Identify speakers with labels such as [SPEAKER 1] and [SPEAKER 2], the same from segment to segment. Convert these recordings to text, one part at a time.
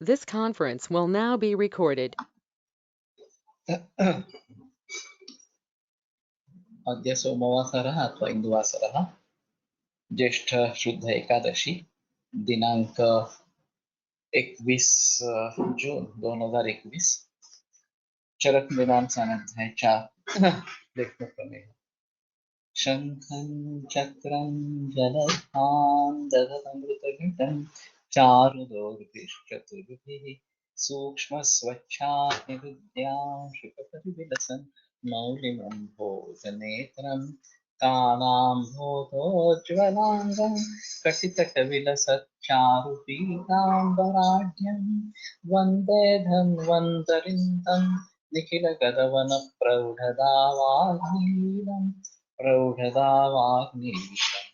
[SPEAKER 1] This conference will now be recorded.
[SPEAKER 2] अद्य सोमवासरः अथवा इन्दुवासरः ज्येष्ठ शुद्ध एकादशी दिनांक 21 जून 2021 चरक दिनांक अध्याय 4 देखने प्रमेय शंखं चक्रं जलधां दधतमृतघटं चारुदोर्भिश्चतुर्भिः सूक्ष्मस्वच्छानिरुद्ध्यां शुकपरिविलसन् मौलिनं भोजनेत्रं कालाम्भोधोज्ज्वलाङ्गं कटितटविलसच्चारुपीताम्बराढ्यं वन्दे धन्वन्तरिन्दं निखिलगगवनप्रौढदावाग्नीलम् प्रौढदावाग्नीशम्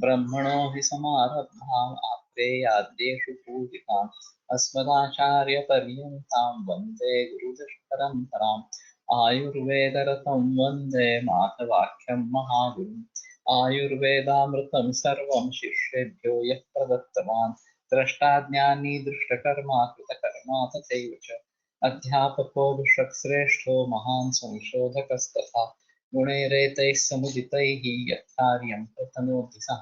[SPEAKER 2] ब्रह्मणो हि समारब्धाम् आप्तेयाद्येषु पूजिताम् अस्मदाचार्यपर्यन्तां वन्दे गुरुपरम्पराम् आयुर्वेदरतं वन्दे मातवाख्यं महागुरुम् आयुर्वेदामृतं सर्वं शिष्येभ्यो यः प्रदत्तवान् द्रष्टाज्ञानी दृष्टकर्मा कृतकर्मा तथैव च अध्यापको विश्वश्रेष्ठो महान् संशोधकस्तथा गुणैरेतैः समुदितैः यत्कार्यं प्रतनोति सः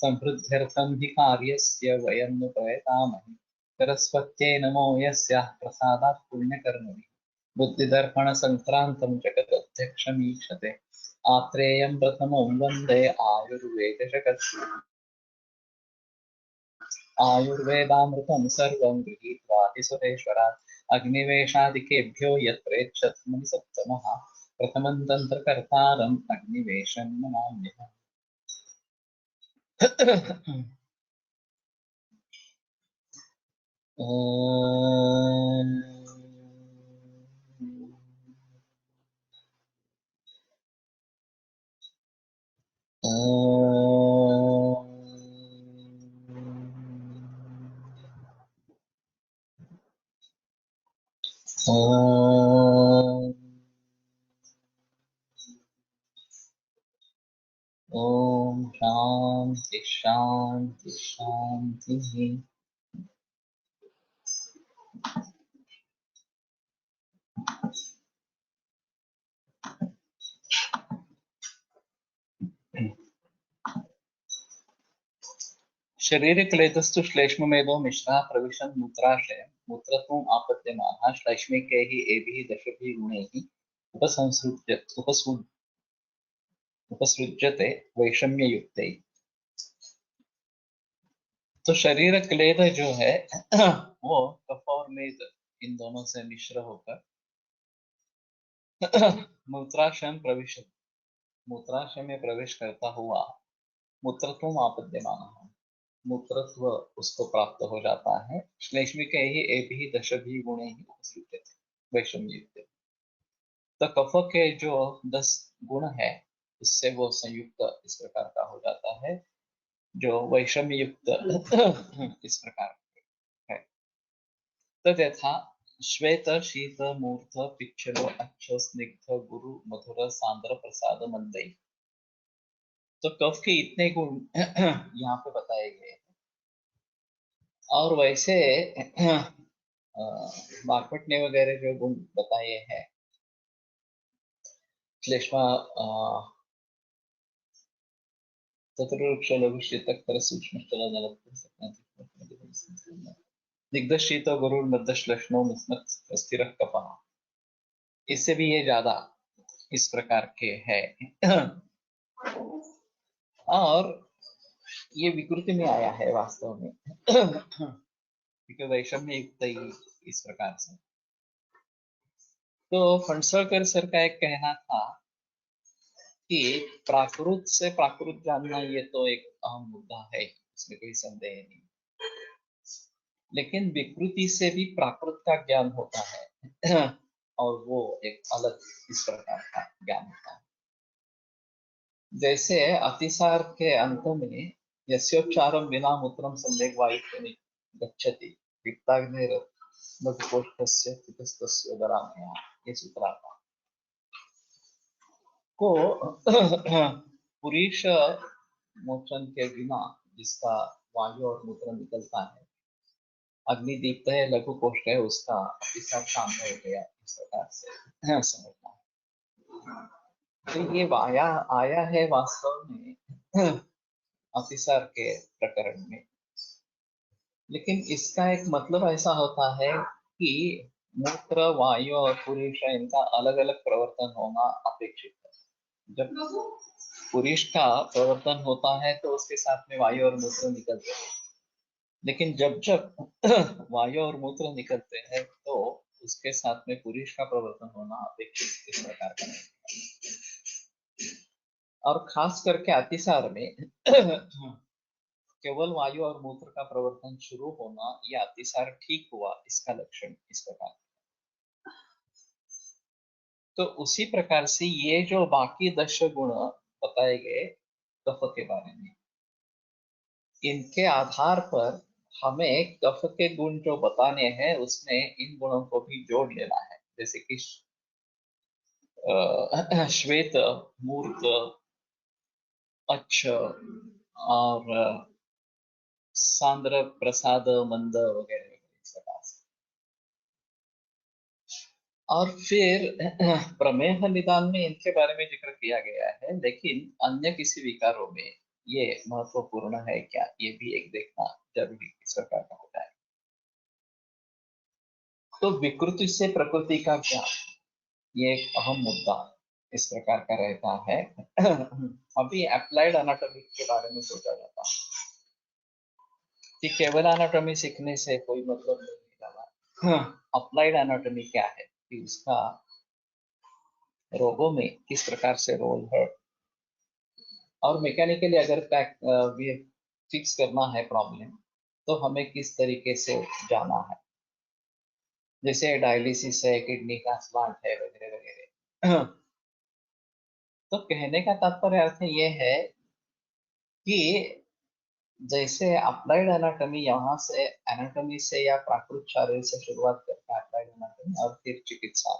[SPEAKER 2] सम्पृद्ध्यर्थं हि कार्यस्य वयं नु प्रयतामहे सरस्वत्यै नमो यस्याः प्रसादात् पुण्यकर्मणि बुद्धिदर्पणसङ्क्रान्तं जगदध्यक्षमीक्षते आत्रेयं प्रथमं वन्दे आयुर्वेदजगत् आयुर्वेदामृतं सर्वं गृहीत्वा सुरेश्वरात् अग्निवेशादिकेभ्यो यत्प्रेच्छत् मुनिसत्तमः प्रथमं तन्त्रकर्तारम् अग्निवेशं नमाम्यहम्। ओम शांति शांति शांति। शरीर क्लेदस्तु श्लेष्ममेधो मिश्रा प्रविशन् मूत्राशयं मूत्रत्वम् आपद्यमानः श्लैष्मिकैः एभिः दशभिः गुणैः उपसृज्यते वैषम्ययुक्तैः। तो शरीर क्लेद जो है वो कफ और मेद इन दोनों से मिश्र होकर मूत्राशय में प्रवेश करता हुआ मूत्रत्व आपद्यमान है, मूत्रत्व उसको प्राप्त हो जाता है। श्लेष्मिक ही एभिः दशभिः गुणे ही उपसृज्यते वैषम्य युक्त। तो कफ के जो 10 गुण है उससे वो संयुक्त इस प्रकार का हो जाता है जो वैषम्य युक्त इस प्रकार है। तो यथा श्वेत शीत मूर्ध पिच्छलो अच्छ स्निग्ध गुरु मधुर सांद्र प्रसाद मंदई। तो कफ के इतने गुण यहाँ पे बताए गए हैं और वैसे बागपट ने वगैरह जो गुण बताए हैं श्लेष्मा चतुर्वृक्ष लघुशीतकर सूक्ष्म दिग्धशीत गुरुर मध्यश्लेष्णो मिस्मत् स्थिर कपा। इससे भी ये ज्यादा इस प्रकार के है और ये विकृति में आया है वास्तव में क्योंकि वैषम्य युक्त ही इस प्रकार से। तो फणसलकर सर का एक कहना था कि प्राकृत से प्राकृत जानना ये तो एक अहम मुद्दा है, इसमें कोई संदेह नहीं, लेकिन विकृति से भी प्राकृत का ज्ञान होता है और वो एक अलग इस प्रकार का ज्ञान होता है। जैसे अतिसार के अंत में यस्योच्चारं विना मूत्रं सम्यक् वायुः गच्छति वित्ताग्नेर लघुकोष्ठस्य पितस्तस्य उदरामया, ये सूत्र आता को पुरुष मोचन के बिना जिसका वायु और मूत्र निकलता है अग्निदीप्त है लघु कोष्ठ है उसका अतिसार शांत हो गया, इस प्रकार से समझना है। तो ये आया आया है वास्तव में अतिसार के प्रकरण में, लेकिन इसका एक मतलब ऐसा होता है कि मूत्र, वायु और पुरुष इनका अलग अलग प्रवर्तन होना अपेक्षित है। जब पुरुष का प्रवर्तन होता है तो उसके साथ में वायु और मूत्र निकलते हैं, लेकिन जब जब वायु और मूत्र निकलते हैं तो उसके साथ में पुरुष का प्रवर्तन होना अपेक्षित इस प्रकार का है। और खास करके अतिसार में केवल वायु और मूत्र का प्रवर्तन शुरू होना या अतिसार ठीक हुआ, इसका लक्षण इस प्रकार। तो उसी प्रकार से ये जो बाकी 10 गुण बताए गए कफ के बारे में, इनके आधार पर हमें कफ के गुण जो बताने हैं उसमें इन गुणों को भी जोड़ लेना है। जैसे कि श्वेत, मूर्त, अच्छ और सांद्र, प्रसाद, मंद वगैरह इस प्रकार से। और फिर प्रमेह निदान में इनके बारे में जिक्र किया गया है, लेकिन अन्य किसी विकारों में ये महत्वपूर्ण है क्या, ये भी एक देखना जरूरी इस प्रकार का होता है। तो विकृति से प्रकृति का ज्ञान, ये एक अहम मुद्दा इस प्रकार का रहता है। अभी अप्लाइड एनाटॉमी के बारे में सोचा जाता है कि केवल एनाटॉमी सीखने से कोई मतलब नहीं निकला। अप्लाइड एनाटॉमी क्या है कि उसका रोगों में किस प्रकार से रोल है, और मैकेनिकली अगर फिक्स करना है प्रॉब्लम तो हमें किस तरीके से जाना है। जैसे डायलिसिस है, किडनी ट्रांसप्लांट है वगैरह वगैरह। तो कहने का तात्पर्य अर्थ ये है कि जैसे अप्लाइड एनाटॉमी यहाँ से एनाटॉमी से या प्राकृत शरीर से शुरुआत करके अप्लाइड एनाटॉमी और फिर चिकित्सा,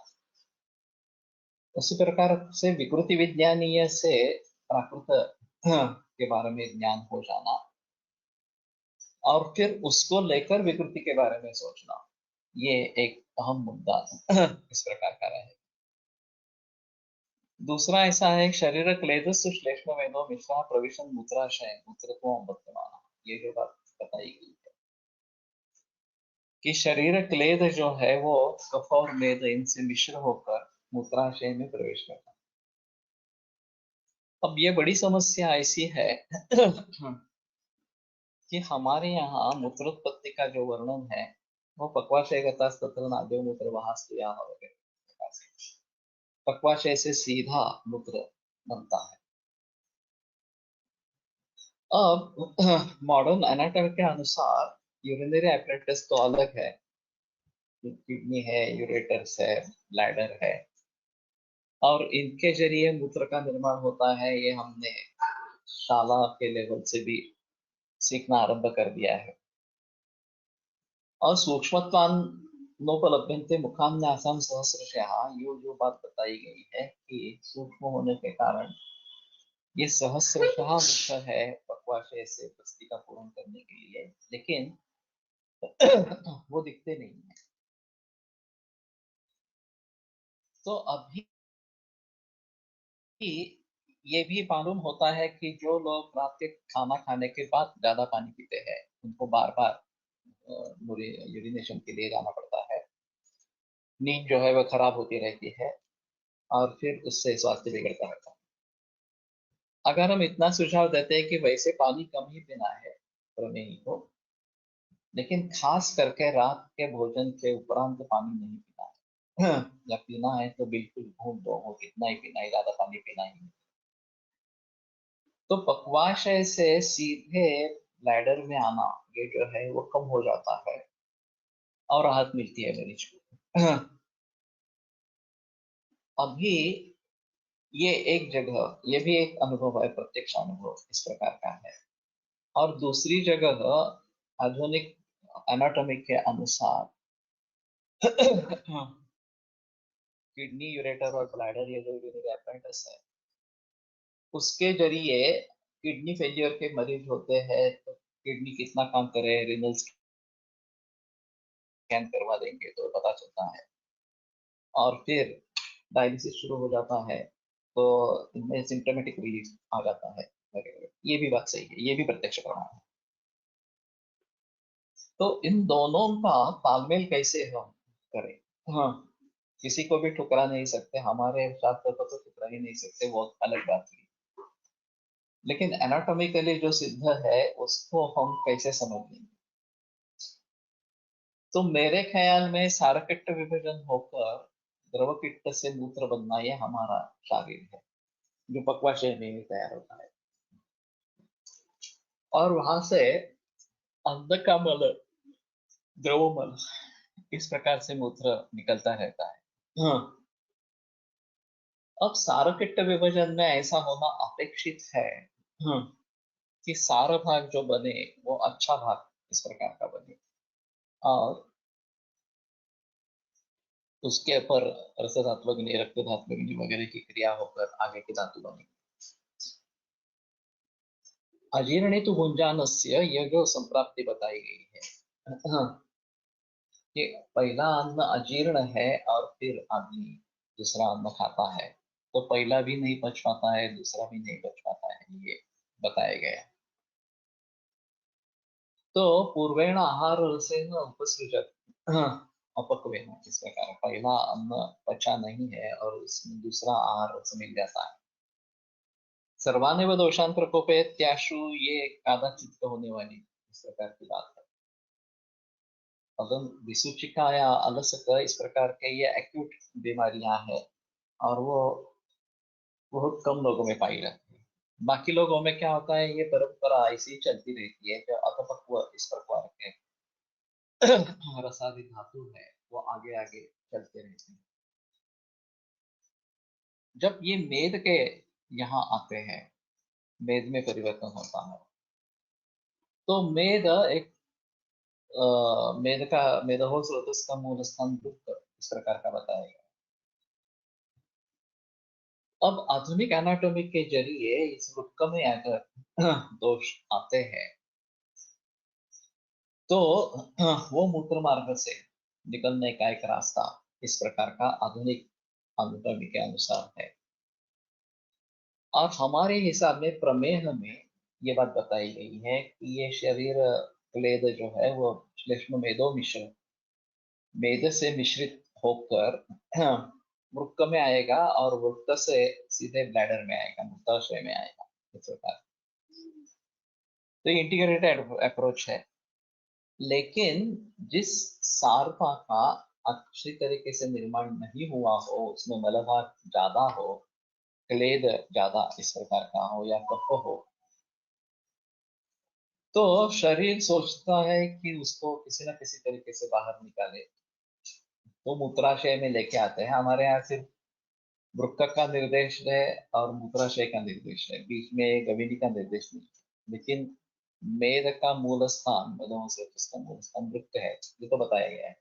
[SPEAKER 2] उसी प्रकार से विकृति विज्ञानीय से प्राकृत के बारे में ज्ञान हो जाना और फिर उसको लेकर विकृति के बारे में सोचना, ये एक अहम मुद्दा इस प्रकार का है। दूसरा ऐसा है शरीर क्लेदस्सु श्लेष्म वेदो मिश्रा प्रविशन मूत्राशय मूत्रत्वं वर्तमाना, ये जो बात बताई गई है कि शरीर क्लेद जो है वो कफ और मेद इनसे मिश्र होकर मूत्राशय में प्रवेश करता है। अब ये बड़ी समस्या ऐसी है कि हमारे यहाँ मूत्रोत्पत्ति का जो वर्णन है वो पक्वाशयगता तत्र नाद्यो मूत्र वहास्त्रिया वगैरह, पक्वाशय से सीधा मूत्र बनता है। अब मॉडर्न एनाटॉमी के अनुसार यूरिनरी एपरेटस तो अलग है, किडनी है, यूरेटर्स है, ब्लैडर है, और इनके जरिए मूत्र का निर्माण होता है। ये हमने शाला के लेवल से भी सीखना आरंभ कर दिया है। और सूक्ष्मत्वानोपलभ्यन्ते मुखान्यासम सहस्रशः, ये जो बात बताई गई है कि सूक्ष्म होने के कारण ये सहस्रशः मुख है पक्वाशय से बस्ती का पूर्ण करने के लिए, लेकिन वो दिखते नहीं है। तो अभी ये भी मालूम होता है कि जो लोग रात के खाना खाने के बाद ज्यादा पानी पीते हैं उनको बार बार यूरिनेशन के लिए जाना पड़ता है, नींद जो है वह खराब होती रहती है और फिर उससे स्वास्थ्य बिगड़ता रहता है। अगर हम इतना सुझाव देते हैं कि वैसे पानी कम ही पीना है प्रमेही को, लेकिन खास करके रात के भोजन के उपरांत पानी नहीं पीना है। जब पीना है तो बिल्कुल घूम दो, वो कितना ही पीना है, ज्यादा पानी पीना ही नहीं। तो पक्वाशय से सीधे ब्लैडर में आना ये जो है वो कम हो जाता है और राहत मिलती है मरीज को। अभी ये एक जगह, ये भी एक अनुभव है, प्रत्यक्ष अनुभव इस प्रकार का है। और दूसरी जगह आधुनिक एनाटॉमी के अनुसार किडनी, यूरेटर और ब्लैडर, ये जो यूरिनरी apparatus है, उसके जरिए किडनी फेलियर के मरीज होते हैं तो किडनी कितना काम करे, रिनल्स स्कैन करवा देंगे तो पता चलता है, और फिर डायलिसिस शुरू हो जाता है तो इनमें सिम्टोमेटिक रिलीफ आ जाता है वगैरह। ये भी बात सही है, ये भी प्रत्यक्ष प्रमाण है। तो इन दोनों का तालमेल कैसे हम करें? हाँ, किसी को भी ठुकरा नहीं सकते, हमारे शास्त्र को तो ठुकरा ही नहीं सकते, वो अलग बात है। लेकिन एनाटॉमिकली जो सिद्ध है उसको हम कैसे समझ लेंगे? तो मेरे ख्याल में सारकिट्ट विभाजन होकर द्रवकिट्ट से मूत्र बनना, ये हमारा शरीर है जो पक्वाशय में तैयार होता है, और वहां से अन्न का मल, द्रवमल, इस प्रकार से मूत्र निकलता रहता है। हाँ, अब सारकिट्ट विभाजन में ऐसा होना अपेक्षित है, हाँ, कि सारा भाग जो बने वो अच्छा भाग इस प्रकार का बने, और उसके ऊपर रस धात्वग्नि, रक्त धात्वग्नि वगैरह की क्रिया होकर आगे की धातु बने। अजीर्णे तो भुंजानस्य यह जो संप्राप्ति बताई गई है, हाँ, कि पहला अन्न अजीर्ण है और फिर आदमी दूसरा अन्न खाता है, तो पहला भी नहीं पच पाता है, दूसरा भी नहीं पच पाता है, ये बताया गया है। तो पूर्वेण आहार रसेन उपसृजत, हाँ, अपक्वेन, इस प्रकार पहला अन्न पचा नहीं है और उसमें दूसरा आहार रस मिल जाता है। सर्वानेव दोषान प्रकोपयत्याशु, ये कादाचित होने वाली इस प्रकार की बात है। अगर विसूचिका या अलसक, इस प्रकार के ये एक्यूट बीमारियां हैं, और वो बहुत कम लोगों में पाई जाती है। बाकी लोगों में क्या होता है, ये परंपरा ऐसी चलती रहती है कि अतपक्व इस प्रकार के रसादि धातु है वो आगे आगे चलते रहते हैं। जब ये मेद के यहाँ आते हैं, मेद में परिवर्तन होता है, तो मेद एक मेद का, मेदहो स्रोतस् का मूल स्थान वृक्क, इस प्रकार का बताया गया। अब आधुनिक एनाटॉमी के जरिए इस वृक्क में अगर दोष आते हैं तो वो मूत्र मार्ग से निकलने का एक रास्ता इस प्रकार का आधुनिक एनाटॉमी के अनुसार है। और हमारे हिसाब में प्रमेह में ये बात बताई गई है कि ये शरीर क्लेद जो है वो श्लेष्म मेदो मिश्र, मेद से मिश्रित होकर वृक्क में आएगा, और वृक्क से सीधे ब्लैडर में आएगा, मूत्राशय में आएगा, इस प्रकार। तो ये इंटीग्रेटेड अप्रोच है। लेकिन जिस सारफा का अच्छी तरीके से निर्माण नहीं हुआ हो, उसमें मलभाग ज्यादा हो, क्लेद ज्यादा इस प्रकार का हो या कफ हो, तो शरीर सोचता है कि उसको किसी न किसी तरीके से बाहर निकाले, तो मूत्राशय में लेके आते हैं। हमारे यहाँ सिर्फ वृक्क का निर्देश है और मूत्राशय का निर्देश है, बीच में गविनी का निर्देश नहीं है। लेकिन मेद का मूल स्थान, मेदों से उसका मूल स्थान वृक्क है, ये तो बताया गया है।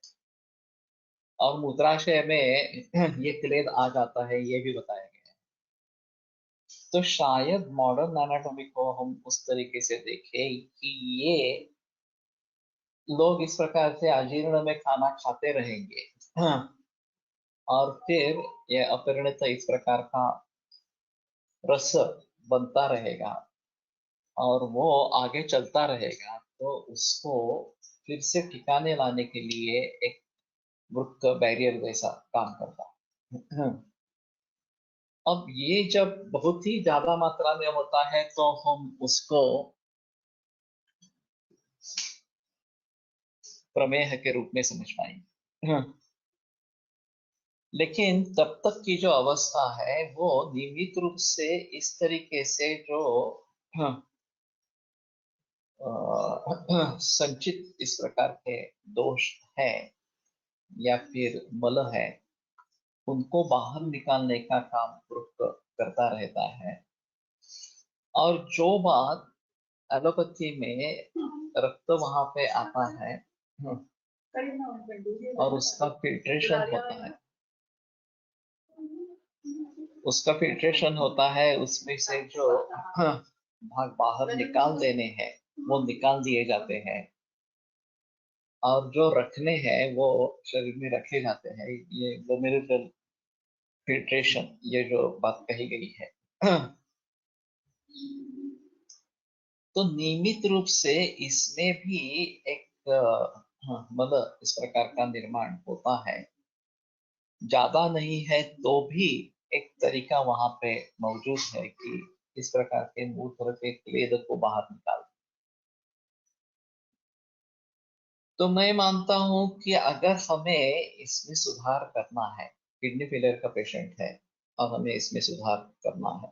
[SPEAKER 2] और मूत्राशय में ये क्लेद आ जाता है, ये भी बताया गया है। तो शायद मॉडर्न एनाटॉमी को हम उस तरीके से देखें कि ये लोग इस प्रकार से अजीर्ण में खाना खाते रहेंगे, और फिर ये अपरिणत इस प्रकार का रस बनता रहेगा, और वो आगे चलता रहेगा, तो उसको फिर से ठिकाने लाने के लिए एक वृक्क बैरियर जैसा काम करता है। अब ये जब बहुत ही ज्यादा मात्रा में होता है तो हम उसको प्रमेह के रूप में समझ पाएंगे। लेकिन तब तक की जो अवस्था है वो नियमित रूप से इस तरीके से जो संचित इस प्रकार के दोष है या फिर मल है, उनको बाहर निकालने का काम वृक्क करता रहता है। और जो बात एलोपैथी में रक्त वहां पे आता है और उसका फिल्ट्रेशन होता है, उसमें से जो भाग बाहर निकाल देने हैं वो निकाल दिए जाते हैं। और जो रखने हैं वो शरीर में रखे जाते हैं, ये ग्लोमेरुलर फिल्ट्रेशन, ये जो बात कही गई है। तो नियमित रूप से इसमें भी एक मतलब इस प्रकार का निर्माण होता है। ज्यादा नहीं है तो भी एक तरीका वहां पे मौजूद है कि इस प्रकार के मूत्र के क्लेद को बाहर निकाल। तो मैं मानता हूं कि अगर हमें इसमें सुधार करना है, किडनी फेलियर का पेशेंट है और हमें इसमें सुधार करना है,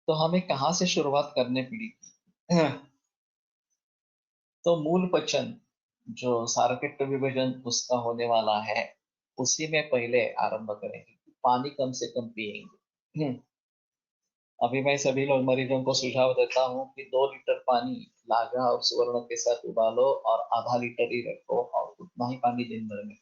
[SPEAKER 2] तो हमें कहाँ से शुरुआत करनी पड़ेगी? तो मूल पचन, जो सारकेट विभाजन उसका होने वाला है, उसी में पहले आरंभ करेंगे। पानी कम से कम पिएंगे। अभी मैं सभी लोग मरीजों को सुझाव देता हूँ कि 2 लीटर पानी लागा और सुवर्ण के साथ उबालो और आधा लीटर ही रखो और उतना ही पानी दिन भर में।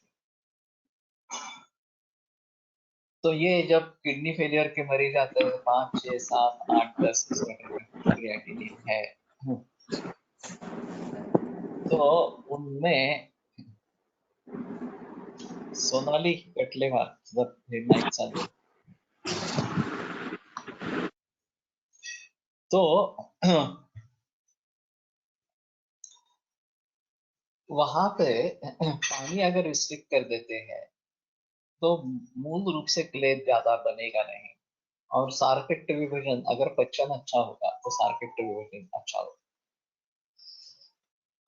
[SPEAKER 2] तो ये जब किडनी फेलियर के मरीज आते हैं 5, 6, 7, 8, 10 इस प्रकार का क्रिएटिनिन है, तो उनमें सोनाली कटलेवार जब हेडलाइन चालू, तो वहां पे पानी अगर रिस्ट्रिक्ट कर देते हैं तो मूल रूप से क्लेद ज्यादा बनेगा नहीं, और सार्केट विभाजन, अगर पचन अच्छा होगा तो सार्केट विभाजन अच्छा होगा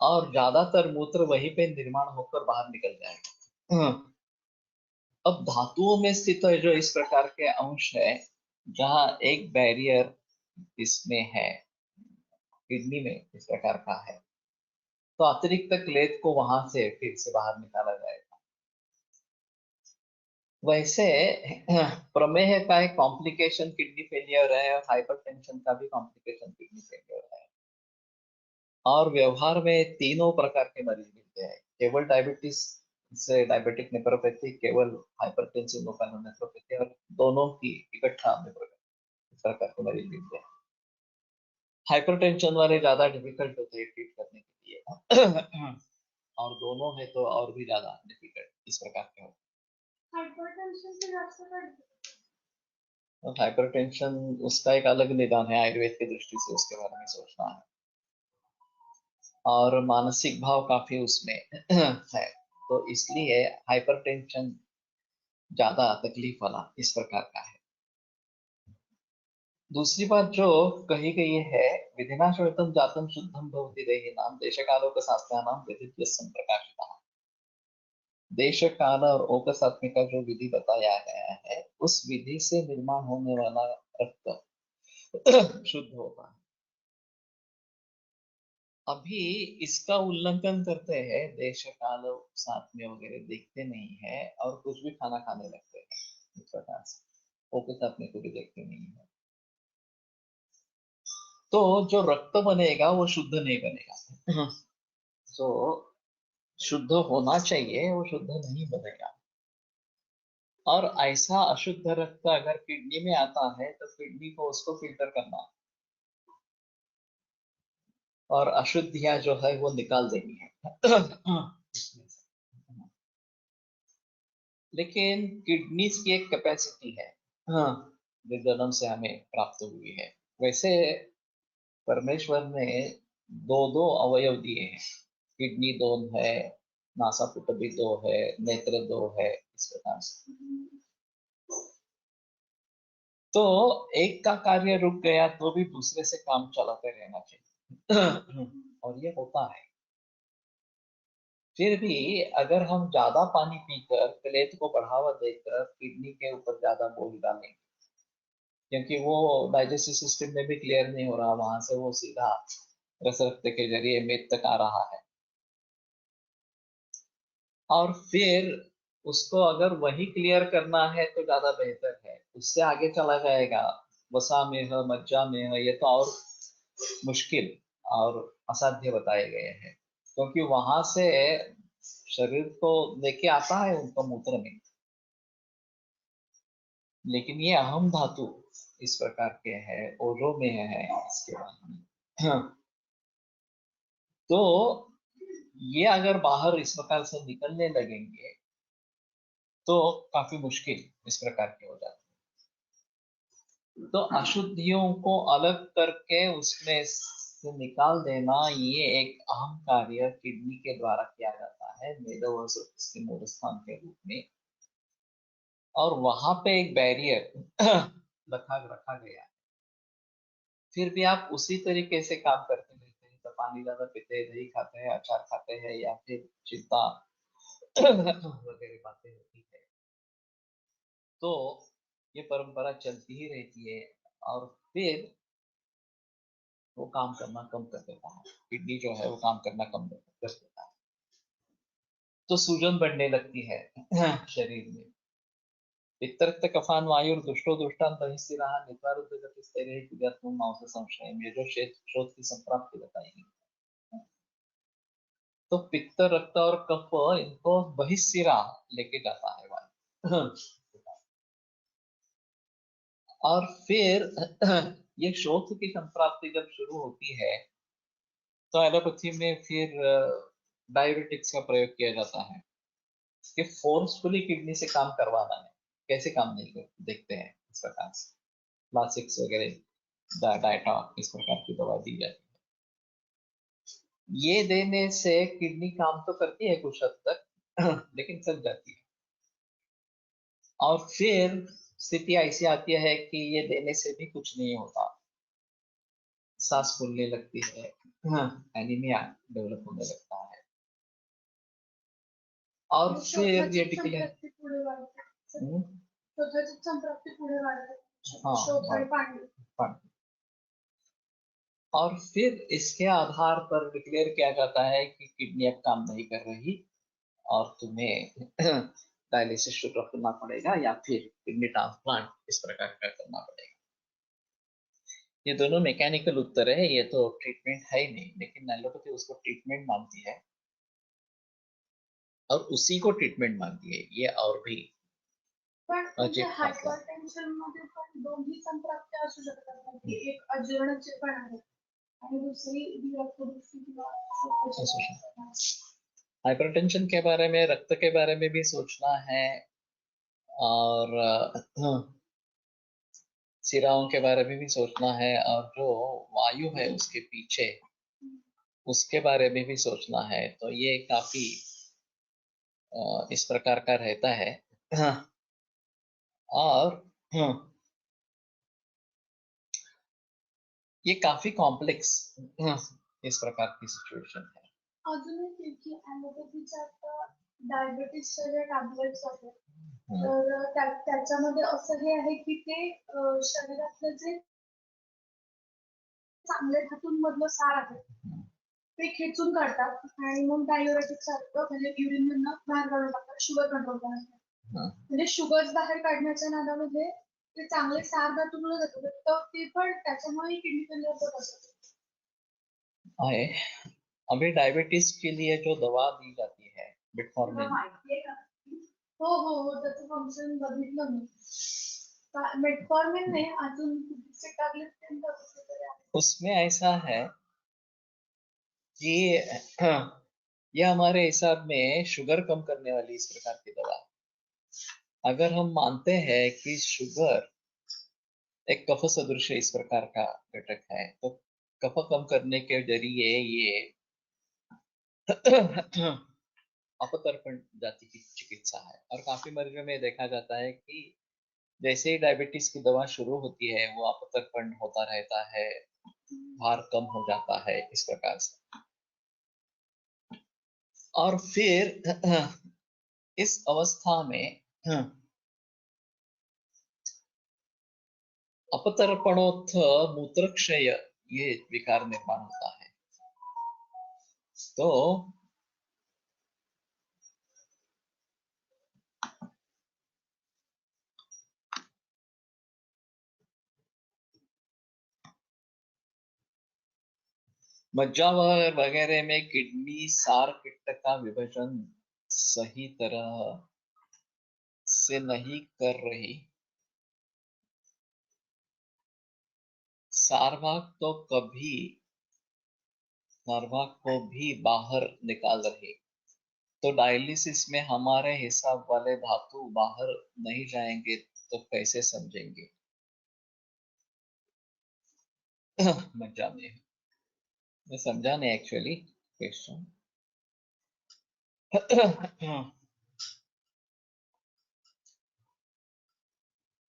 [SPEAKER 2] और ज्यादातर मूत्र वहीं पे निर्माण होकर बाहर निकल जाएगा। अब धातुओं में स्थित है जो इस प्रकार के अंश है, जहाँ एक बैरियर इसमें है, किडनी में इस प्रकार का है, तो अतिरिक्त क्लेद को वहां से फिर से बाहर निकाला जाएगा। वैसे प्रमेह का एक कॉम्प्लिकेशन किडनी फेलियर है और हाइपरटेंशन का भी कॉम्प्लिकेशन किडनी फेलियर है, और व्यवहार में तीनों प्रकार के मरीज मिलते हैं। केवल डायबिटीज से डायबिटिक नेफ्रोपैथी, केवल हाइपरटेंसिव नेफ्रोपैथी, और दोनों की इकट्ठा नेफ्रोपैथी, इस प्रकार के मरीज मिलते हैं। हाइपरटेंशन वाले ज्यादा डिफिकल्ट होते हैं ट्रीट करने के लिए और दोनों है तो और भी ज्यादा डिफिकल्ट इस प्रकार के होते हैं। हाइपरटेंशन उसका एक अलग निदान है, आयुर्वेद की दृष्टि से उसके बारे में सोचना है, और मानसिक भाव काफी उसमें है, तो इसलिए हाइपरटेंशन ज्यादा तकलीफ वाला इस प्रकार का है। दूसरी बात जो कही गई है, विधिना श्वेतम जातम शुद्धम भवति देहिनाम देशकालोकशास्त्राणाम विधिज्ञस्सं प्रकाशितः। देश काल और औकसात्मिक का जो विधि बताया गया है, उस विधि से निर्माण होने वाला रक्त शुद्ध होता है। अभी इसका उल्लंघन करते हैं, देश काल साथ में वगैरह देखते नहीं है और कुछ भी खाना खाने लगते हैं इस प्रकार से, औकसात्मिक को भी देखते नहीं है, तो जो रक्त बनेगा वो शुद्ध नहीं बनेगा। तो शुद्ध होना चाहिए, वो शुद्ध नहीं बनेगा। और ऐसा अशुद्ध रक्त अगर किडनी में आता है तो किडनी को उसको फिल्टर करना और अशुद्धियां जो है वो निकाल देनी है। लेकिन किडनीज की एक कैपेसिटी है, हाँ, जो जन्म से हमें प्राप्त हुई है। वैसे परमेश्वर ने दो दो अवयव दिए हैं, किडनी दो है, नासापुट भी दो है, नेत्र दो है, इस प्रकार से। तो एक का कार्य रुक गया तो भी दूसरे से काम चलाते रहना चाहिए। और ये होता है। फिर भी अगर हम ज्यादा पानी पीकर प्लेट को बढ़ावा देकर किडनी के ऊपर ज्यादा बोझ डालेंगे, क्योंकि वो डाइजेस्टिव सिस्टम में भी क्लियर नहीं हो रहा, वहां से वो सीधा रस रक्त के जरिए मेद तक आ रहा है, और फिर उसको अगर वही क्लियर करना है तो ज्यादा बेहतर है, उससे आगे चला जाएगा वसा में है, मज्जा में है, ये तो और मुश्किल और असाध्य बताए गए हैं, क्योंकि वहां से शरीर को लेके आता है उनका मूत्र में, लेकिन ये अहम धातु इस प्रकार के है, ओजो में है इसके बारे में। हाँ, तो ये अगर बाहर इस प्रकार से निकलने लगेंगे तो काफी मुश्किल इस प्रकार के हो जाते हैं। तो अशुद्धियों को अलग करके उसमें से निकाल देना ये एक अहम कार्य किडनी के द्वारा किया जाता है, मेदोवस के मूल स्थान के रूप में। और वहां पे एक बैरियर रखा रखा गया है। फिर भी आप उसी तरीके से काम करते रहते हैं, तो पानी ज्यादा पीते हैं, दही खाते हैं, अचार खाते हैं, या फिर चिंता वगैरह बातें होती है, तो ये परंपरा चलती ही रहती है। और फिर वो काम करना कम कर देता है, किडनी जो है वो काम करना कम कर देता है, तो सूजन बढ़ने लगती है शरीर में। पित्तरक्त कफान वायुर दुष्टो दुष्टान बहिस्थिरः नित्वारुद्धगतिस्थिरैः क्रियात्मक मांस संशयम्, ये जो शोध की संप्राप्ति बताई गई। तो पित्त, रक्त और कफ इनको बहिस्थिरा लेके जाता है वायु। और फिर ये शोथ की संप्राप्ति जब शुरू होती है तो एलोपैथी में फिर डायबिटिक्स का प्रयोग किया जाता है कि फोर्सफुली किडनी से काम करवाना है। कैसे काम नहीं करते देखते हैं इस प्रकार से, क्लासिक्स वगैरह डायटा इस प्रकार की दवा दी जाती है। ये देने से किडनी काम तो करती है कुछ हद तक लेकिन थक जाती है। और फिर स्थिति ऐसी आती है कि ये देने से भी कुछ नहीं होता, सांस फूलने लगती है, एनीमिया डेवलप होने लगता है। और फिर ये डिक्लेयर और फिर इसके आधार पर डिक्लेयर किया जाता है कि किडनी अब काम नहीं कर रही और तुम्हें डायलिसिस शुरू करना पड़ेगा या फिर किडनी ट्रांसप्लांट इस प्रकार का करना पड़ेगा। ये दोनों मैकेनिकल उत्तर है, ये तो ट्रीटमेंट है ही नहीं, लेकिन एलोपैथी उसको ट्रीटमेंट मानती है और उसी को ट्रीटमेंट मानती है। ये और भी अजीब
[SPEAKER 3] हायपरटेन्शनमध्ये पण दोन्ही संप्राप्त्या असू शकतात, की एक अजीर्णचे पण आहे आणि दुसरी रक्तदृष्टी किंवा
[SPEAKER 2] हाइपरटेंशन के बारे में, रक्त के बारे में भी सोचना है, और सिराओं के बारे में भी सोचना है, और जो वायु है उसके पीछे उसके बारे में भी सोचना है। तो ये काफी इस प्रकार का रहता है। और ये काफी कॉम्प्लेक्स इस प्रकार की सिचुएशन है।
[SPEAKER 3] अजून एक की ॲलोपॅथीच्या आता डायबिटीसच्या ज्या टॅबलेट्स आहेत, तर त्याच्यामध्ये असं हे आहे की ते शरीरातलं जे चांगले धातूंमधलं सार आहे ते खेचून काढतात आणि मग डायुरेटिक सारखं म्हणजे युरिन मधनं बाहेर काढून टाकतात शुगर कंट्रोल करण्यासाठी. म्हणजे शुगर्स बाहेर काढण्याच्या नादामध्ये ते चांगले सार धातूंना जातात, तर ते पण त्याच्यामुळे किडनी फेलियर होत असतं.
[SPEAKER 2] अभी डायबिटीज के लिए जो दवा दी जाती है मेटफॉर्मिन,
[SPEAKER 3] हो हो हो, त्याचं फंक्शन बघितलं मी. मेटफॉर्मिन ने अजून
[SPEAKER 2] उसमें ऐसा है कि ये हमारे हिसाब में शुगर कम करने वाली इस प्रकार की दवा। अगर हम मानते हैं कि शुगर एक कफ सदृश इस प्रकार का घटक है, तो कफ कम करने के जरिए ये अपतर्पण जाति की चिकित्सा है। और काफी मरीजों में देखा जाता है कि जैसे ही डायबिटीज की दवा शुरू होती है वो अपतर्पण होता रहता है, भार कम हो जाता है इस प्रकार से। और फिर इस अवस्था में अपतर्पणोत्थ मूत्रक्षय ये विकार निर्माण होता है। तो मज्जा वगैरह में किडनी सार पित्त का विभाजन सही तरह से नहीं कर रही। सार भाग तो कभी लार्वा को भी बाहर निकाल रहे। तो डायलिसिस में हमारे हिसाब वाले धातु बाहर नहीं जाएंगे तो कैसे समझेंगे? मज्जा में मैं समझा नहीं एक्चुअली क्वेश्चन।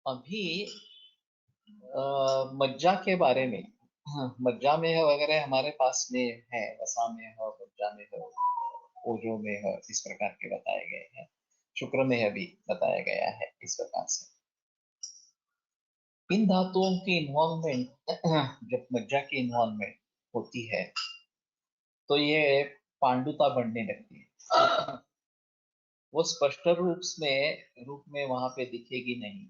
[SPEAKER 2] अभी मज्जा के बारे में, मज्जा में है वगैरह हमारे पास में है, वसा में है, मज्जा में है, ओजो में है, इस प्रकार के बताए गए हैं। शुक्र में अभी बताया गया है इस प्रकार से। इन धातुओं की इन्वॉल्वमेंट जब मज्जा की इन्वॉल्वमेंट होती है तो ये पांडुता बढ़ने लगती है। वो स्पष्ट रूप में वहां पे दिखेगी नहीं,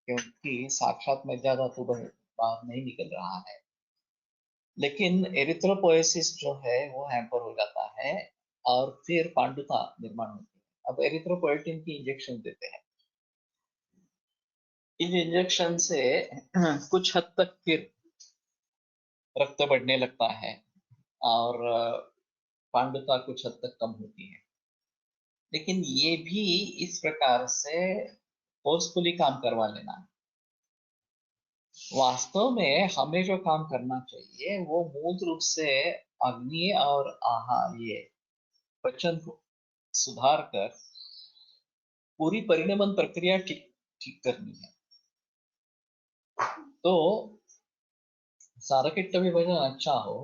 [SPEAKER 2] क्योंकि साक्षात मज्जा धातु बाहर नहीं निकल रहा है। लेकिन एरिथ्रोपोएसिस जो है वो हैम्पर हो जाता है और फिर पांडुता निर्माण होती है। अब एरिथ्रोपोएटिन की इंजेक्शन देते हैं। इन इंजेक्शन से कुछ हद तक फिर रक्त बढ़ने लगता है और पांडुता कुछ हद तक कम होती है। लेकिन ये भी इस प्रकार से फोर्सफुली काम करवा लेना है। वास्तव में हमें जो काम करना चाहिए वो मूल रूप से अग्नि और आहार, ये पचन को सुधार कर पूरी परिणमन प्रक्रिया ठीक ठीक करनी है। तो सारा किट्ट विभाजन अच्छा हो,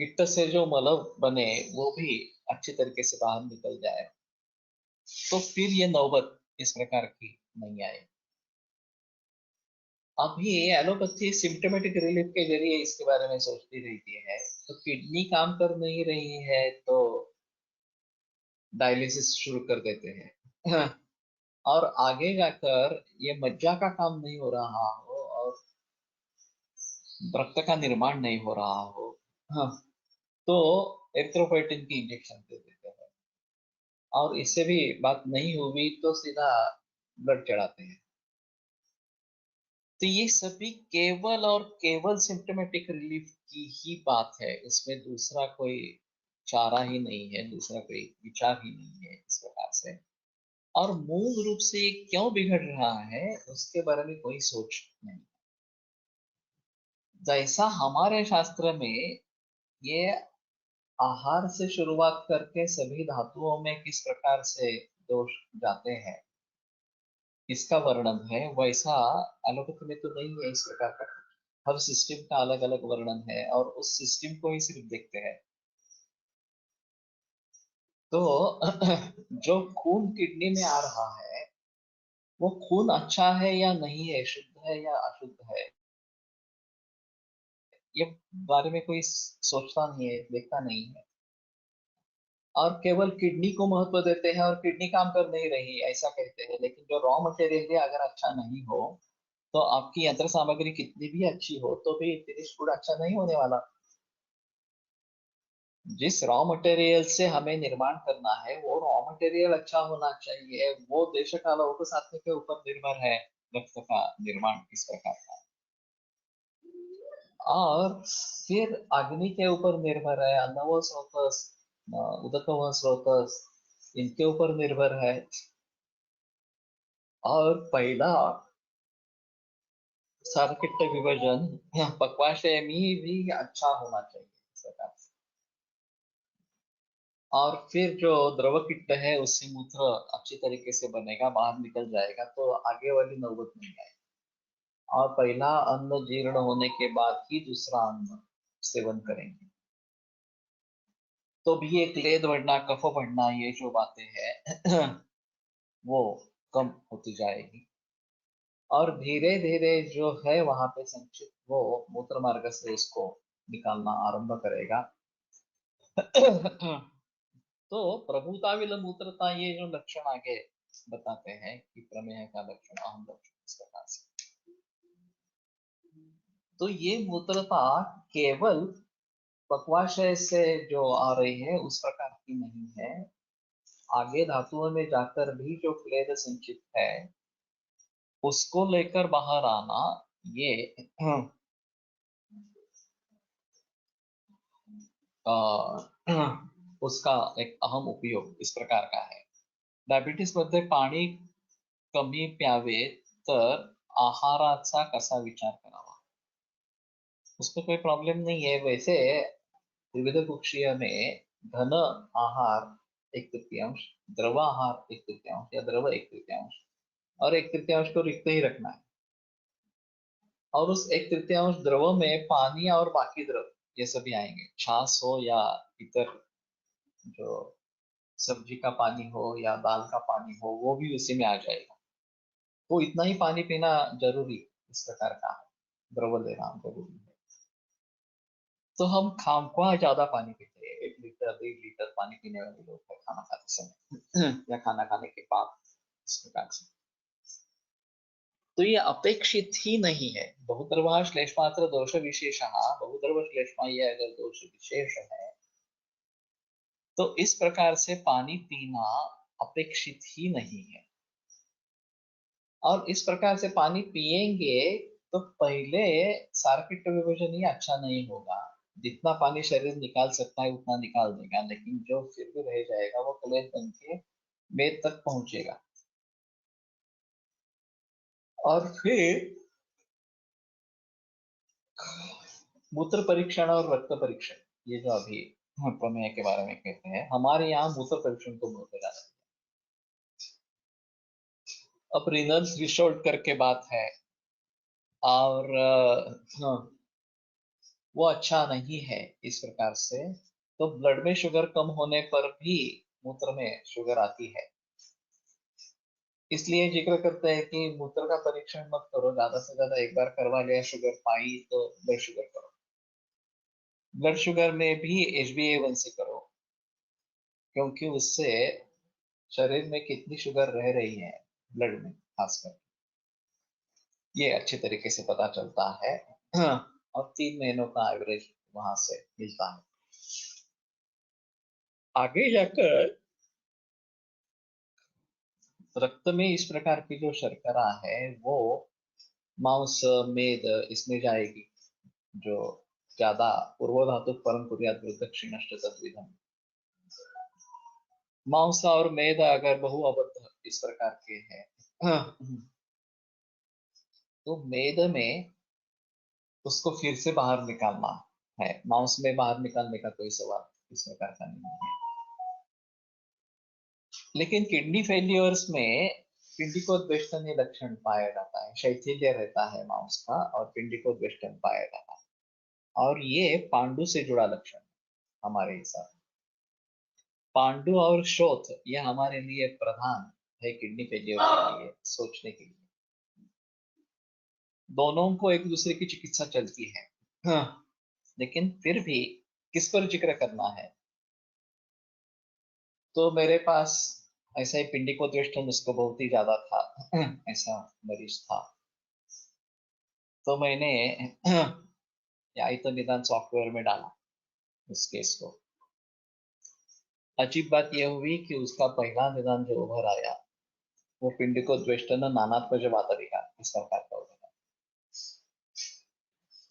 [SPEAKER 2] किट्ट से जो मल बने वो भी अच्छी तरीके से बाहर निकल जाए, तो फिर ये नौबत इस प्रकार की नहीं आए। अभी एलोपैथी सिम्टोमेटिक रिलीफ के जरिए इसके बारे में सोचती रहती है। तो किडनी काम कर नहीं रही है तो डायलिसिस शुरू कर देते हैं। और आगे जाकर ये मज्जा का काम नहीं हो रहा हो और रक्त का निर्माण नहीं हो रहा हो, हाँ, तो एरिथ्रोपोएटिन की इंजेक्शन दे देते हैं। और इससे भी बात नहीं हुई तो सीधा ब्लड चढ़ाते हैं। तो ये सभी केवल और केवल सिम्टोमेटिक रिलीफ की ही बात है, इसमें दूसरा कोई चारा ही नहीं है, दूसरा कोई विचार ही नहीं है इस प्रकार से। और मूल रूप से ये क्यों बिगड़ रहा है उसके बारे में कोई सोच नहीं। जैसा हमारे शास्त्र में ये आहार से शुरुआत करके सभी धातुओं में किस प्रकार से दोष जाते हैं इसका वर्णन है, वैसा एलोपैथी में तो नहीं है इस प्रकार का। हर सिस्टम का अलग अलग वर्णन है और उस सिस्टम को ही सिर्फ देखते हैं। तो जो खून किडनी में आ रहा है वो खून अच्छा है या नहीं है, शुद्ध है या अशुद्ध है, ये बारे में कोई सोचता नहीं है, देखता नहीं है। और केवल किडनी को महत्व देते हैं और किडनी काम कर नहीं रही ऐसा कहते हैं। लेकिन जो रॉ मटेरियल है अगर अच्छा नहीं हो तो आपकी यंत्र सामग्री कितनी भी अच्छी हो तो भी फिनिश गुड अच्छा नहीं होने वाला। जिस रॉ मटेरियल से हमें निर्माण करना है वो रॉ मटेरियल अच्छा होना चाहिए। वो देश काल उपसात्य के ऊपर निर्भर है रक्त का निर्माण इस प्रकार का। और फिर अग्नि के ऊपर निर्भर है, अन्नव स्रोतस, उदकव स्रोतस, इनके ऊपर निर्भर है। और पहला सर्किट विभाजन पक्वाशय में भी अच्छा होना चाहिए इस प्रकार से। और फिर जो द्रव किट्ट है उससे मूत्र अच्छी तरीके से बनेगा, बाहर निकल जाएगा, तो आगे वाली नौबत नहीं आएगी। और पहला अन्न जीर्ण होने के बाद ही दूसरा अन्न सेवन करेंगे तो भी एक लेद बढ़ना, कफ बढ़ना, ये जो बातें हैं वो कम होती जाएगी। और धीरे धीरे जो है वहां पे संचित वो मूत्र मार्ग से उसको निकालना आरंभ करेगा। तो प्रभुता विलमूत्रता, ये जो लक्षण आगे बताते हैं कि प्रमेय का लक्षण, अहम लक्षण, इस प्रकार से। तो ये मूत्रता केवल पक्वाशय से जो आ रही है उस प्रकार की नहीं है, आगे धातुओं में जाकर भी जो क्लेद संचित है उसको लेकर बाहर आना, ये उसका एक अहम उपयोग इस प्रकार का है. डायबिटीस मध्ये पाणी कमी प्यावे तर आहाराचा कसा विचार करावा. उसमें कोई प्रॉब्लम नहीं है. वैसे त्रिविध कुक्षीय में घन आहार 1/3, द्रव आहार 1/3 या द्रव 1/3 और 1/3 को रिक्त ही रखना है. और उस 1/3 द्रव में पानी और बाकी द्रव ये सभी आएंगे. छाछ हो या इतर जो सब्जी का पानी हो या दाल का पानी हो वो भी उसी में आ जाएगा. तो इतना ही पानी पीना जरूरी इस प्रकार का है. द्रव लेना जरूरी है. तो हम खामख्वाह ज्यादा पानी पीते हैं. 1 लीटर 1.5 लीटर पानी पीने वाले लोग हैं खाना खाते समय या खाना खाने के बाद इस प्रकार से. तो ये अपेक्षित ही नहीं है. बहुद्रवा श्लेषमात्र दोष विशेष. बहुद्रव श्लेष्मा ये अगर दोष विशेष है तो इस प्रकार से पानी पीना अपेक्षित ही नहीं है. और इस प्रकार से पानी पिएंगे तो पहले सारपिट्ट विभजन ही अच्छा नहीं होगा. जितना पानी शरीर निकाल सकता है उतना निकाल देगा, लेकिन जो फिर भी रह जाएगा वो कलेश बन के मेद तक पहुंचेगा. और फिर मूत्र परीक्षण और रक्त परीक्षण, ये जो अभी प्रमेय के बारे में कहते हैं, हमारे यहाँ मूत्र परीक्षण को बहुत ज्यादा. अब रीनल थ्रेशोल्ड करके बात है और वो अच्छा नहीं है इस प्रकार से. तो ब्लड में शुगर कम होने पर भी मूत्र में शुगर आती है. इसलिए जिक्र करते हैं कि मूत्र का परीक्षण मत करो, ज्यादा से ज्यादा एक बार करवा लिया, शुगर पाई तो ब्लड शुगर करो. ब्लड शुगर में भी HbA1c करो, क्योंकि उससे शरीर में कितनी शुगर रह रही है ब्लड में खासकर ये अच्छे तरीके से पता चलता है. और 3 महीनों का एवरेज वहां से मिलता है. आगे जाकर रक्त में इस प्रकार की जो शर्करा है वो मांस मेद इसमें जाएगी, जो ज्यादा पूर्व धातु परम कुर्यात वृद्ध क्षीणश्च तद्विधम्. मांस और मेद अगर बहुअबद्ध इस प्रकार के हैं तो मेद में उसको फिर से बाहर निकालना है. मांस में बाहर निकालने का कोई सवाल इस प्रकार का नहीं है. लेकिन किडनी फेलियर्स में पिंडिकोद्वेष्टन लक्षण पाया जाता है. शैथिल्य रहता है मांस का और पिंडिकोद्वेष्टन पाया जाता है. और ये पांडु से जुड़ा लक्षण हमारे हिसाब से. पांडु और शोथ ये हमारे लिए प्रधान है किडनी फेलियर के लिए सोचने के लिए. दोनों को एक दूसरे की चिकित्सा चलती है. लेकिन फिर भी किस पर जिक्र करना है. तो मेरे पास ऐसा ही पिंडिकोद्वेष्टन उसको बहुत ही ज्यादा था ऐसा मरीज था. तो मैंने या तो निदान सॉफ्टवेयर में डाला उस केस को. अजीब बात यह हुई कि उसका पहला निदान जो उभर आया वो पिंडिकोद्वेष्टन नानात्मज वातविकार इस प्रकार का उभरा.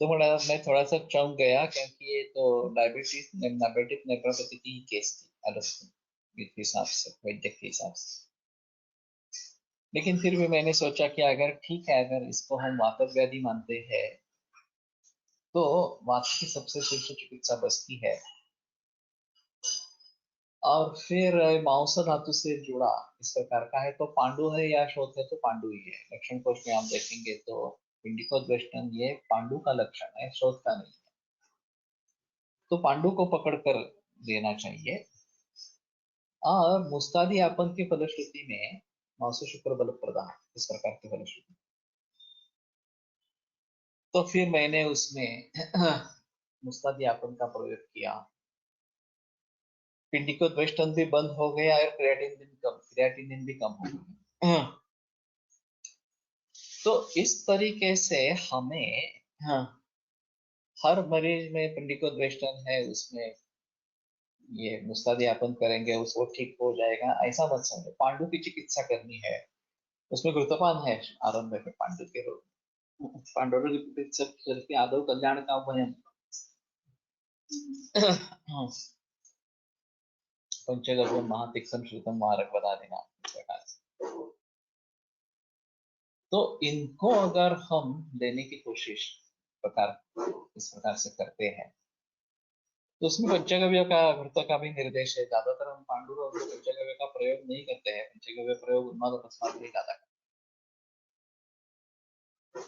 [SPEAKER 2] तो मैं थोड़ा सा चौंक गया, क्योंकि ये तो डायबिटिक नेफ्रोपैथी की केस थी अलग हिसाब से, वैद्य के हिसाब से. लेकिन फिर भी मैंने सोचा कि अगर ठीक है, अगर इसको हम वातक व्याधि मानते हैं तो वात की सबसे शीर्ष चिकित्सा बस्ती है. और फिर मांस धातु से जुड़ा इस प्रकार का है तो पांडु है या शोथ है तो पांडु ही है. लक्षण कोश में आप देखेंगे तो पिंडिकोद्वेष्टन ये पांडु का लक्षण है, शोथ का नहीं है. तो पांडु को पकड़ कर देना चाहिए. और मुस्तादी आपन की फलश्रुति में मांस शुक्र बल प्रदान इस प्रकार की फलश्रुति. तो फिर मैंने उसमें मुस्तादी आपन का प्रयोग किया. पिंडिकोद्वेष्टन भी बंद हो गया और क्रिएटिनिन भी कम हो गया. तो इस तरीके से हमें हर मरीज में पिंडिकोद्वेष्टन है उसमें ये मुस्तादियापन करेंगे उसको ठीक हो जाएगा ऐसा मत समझो. पांडु की चिकित्सा करनी है, उसमें घृतपान है आरंभ में पांडु के रोग. पांडुरंग आदव कल्याण का वयम पंचगव्य महातिक्सम श्रुतम मारक बता देना इस प्रकार से। तो इनको अगर हम लेने की कोशिश इस प्रकार से करते हैं तो उसमें पंचगव्य का घृत का भी निर्देश है। ज्यादातर हम पांडुर और पंचगव्य का प्रयोग नहीं करते हैं, पंचगव्य प्रयोग उन्माद अकस्मात में ज्यादा करते हैं।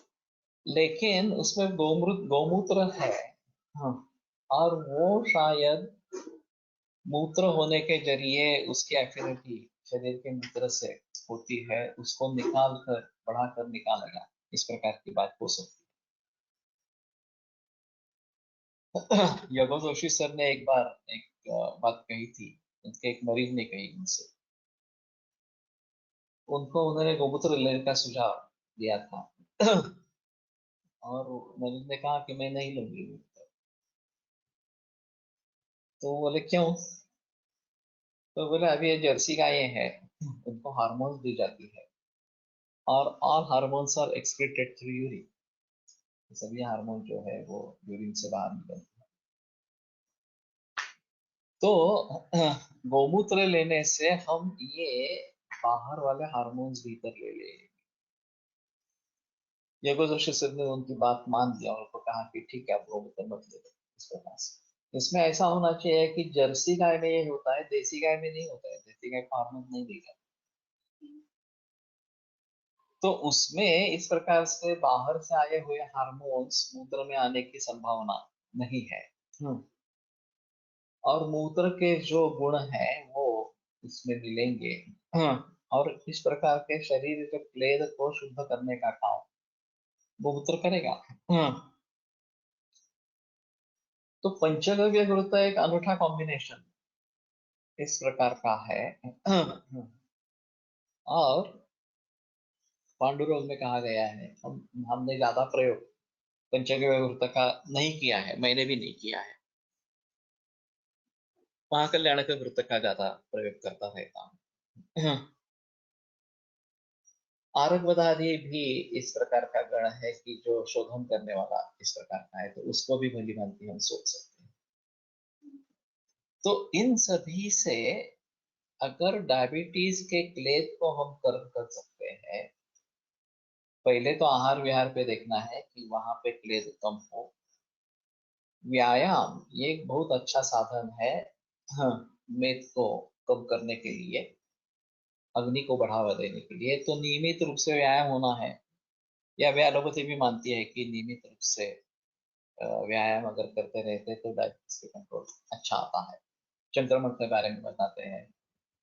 [SPEAKER 2] लेकिन उसमें गौमूत्र है, हाँ, और वो शायद मूत्र होने के जरिए उसकी एफिनिटी शरीर के मूत्र से होती है, उसको निकाल कर बढ़ाकर निकालेगा, इस प्रकार की बात हो सकती है। योगो जोशी सर ने एक बार एक बात कही थी, उनके एक मरीज ने कही उनसे, उनको उन्होंने गोमूत्र लेने का सुझाव दिया था और मरीज ने कहा कि मैं नहीं लूंगी गोमूत्र। तो बोले क्यों? तो बोले अभी ये जर्सी गायें हैं, उनको हार्मोन्स दी जाती है और all hormones are excreted through urine, सभी हार्मोन जो है वो यूरिन से बाहर निकलते हैं। तो गौमूत्र लेने से हम ये बाहर वाले हार्मोन्स भीतर ले लेंगे। योगोदर्शी सर ने उनकी बात मान लिया और उनको कहा कि ठीक है, आप गौमूत्र मत ले लो इस प्रकार से। इसमें ऐसा होना चाहिए कि जर्सी गाय में ये होता है, देसी गाय में नहीं होता है, देसी गाय को हार्मोन नहीं देगा। तो उसमें इस प्रकार से बाहर से आए हुए हार्मोन्स मूत्र में आने की संभावना नहीं है। और मूत्र के जो गुण हैं वो इसमें मिलेंगे। और इस प्रकार के शरीर के प्लेग को शुद्ध करने का काम वो मूत्र करेगा। तो पंचगव्य गुरुत्व एक अनूठा कॉम्बिनेशन इस प्रकार का है। और पांडुरोग में कहा गया है, हमने ज्यादा प्रयोग पंचगव्य गुरुत्व का नहीं किया है, मैंने भी नहीं किया है। महाकल्याण के वृत्त का ज्यादा प्रयोग करता रहता हूँ। आरगवदारी भी इस प्रकार का गण है कि जो शोधन करने वाला इस प्रकार का है, तो उसको भी भली भांति हम सोच सकते हैं। तो इन सभी से अगर डायबिटीज के क्लेद को हम कर सकते हैं, पहले तो आहार विहार पे देखना है कि वहां पे क्लेद कम हो। व्यायाम ये एक बहुत अच्छा साधन है, हाँ, मेद को कम करने के लिए, अग्नि को बढ़ावा देने के लिए। तो नियमित रूप से व्यायाम होना है, या व्यालोपति भी मानती है कि नियमित रूप से व्यायाम अगर करते रहते तो डायबिटीज पे कंट्रोल अच्छा आता है। संक्रमण के बारे में बताते हैं,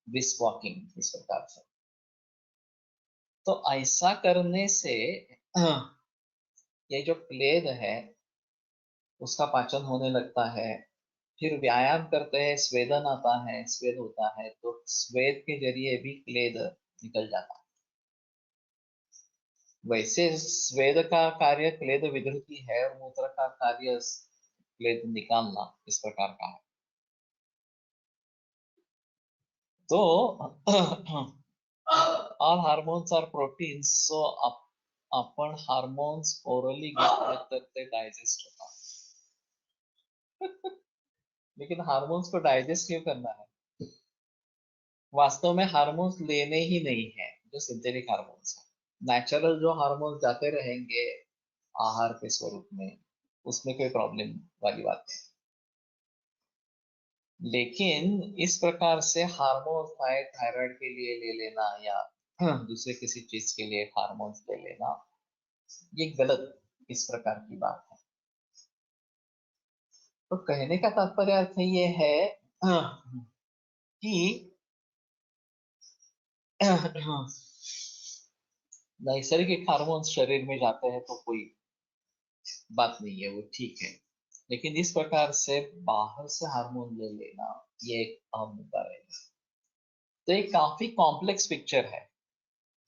[SPEAKER 2] ब्रिस्क वॉकिंग इस प्रकार से। तो ऐसा करने से ये जो प्लेग है उसका पाचन होने लगता है। फिर व्यायाम करते हैं, स्वेदन आता है, स्वेद होता है, तो स्वेद के जरिए भी प्लेग निकल जाता है। वैसे स्वेद का कार्य क्लेद विधृति है और मूत्र का कार्य क्लेद निकालना इस प्रकार का है। तो all hormones are proteins, so upon hormones orally घेतले तर ते डायजेस्ट होतात। लेकिन हार्मोन्स को डायजेस्ट क्यों करना है? वास्तव में हार्मोन्स लेने ही नहीं है, जो सिंथेटिक हार्मोन्स है। नेचुरल जो हार्मोन्स जाते रहेंगे आहार के स्वरूप में, उसमें कोई प्रॉब्लम वाली बात नहीं। लेकिन इस प्रकार से हार्मोन थायराइड के लिए ले लेना या दूसरे किसी चीज के लिए हार्मोन्स ले लेना, ये गलत इस प्रकार की बात है। तो कहने का तात्पर्य अर्थ ये है कि नैसर्गिक हार्मोन्स शरीर में जाते हैं तो कोई बात नहीं है, वो ठीक है। लेकिन इस प्रकार से बाहर से हार्मोन ले लेना ये एक अहम मुद्दा रहेगा। तो ये काफी कॉम्प्लेक्स पिक्चर है।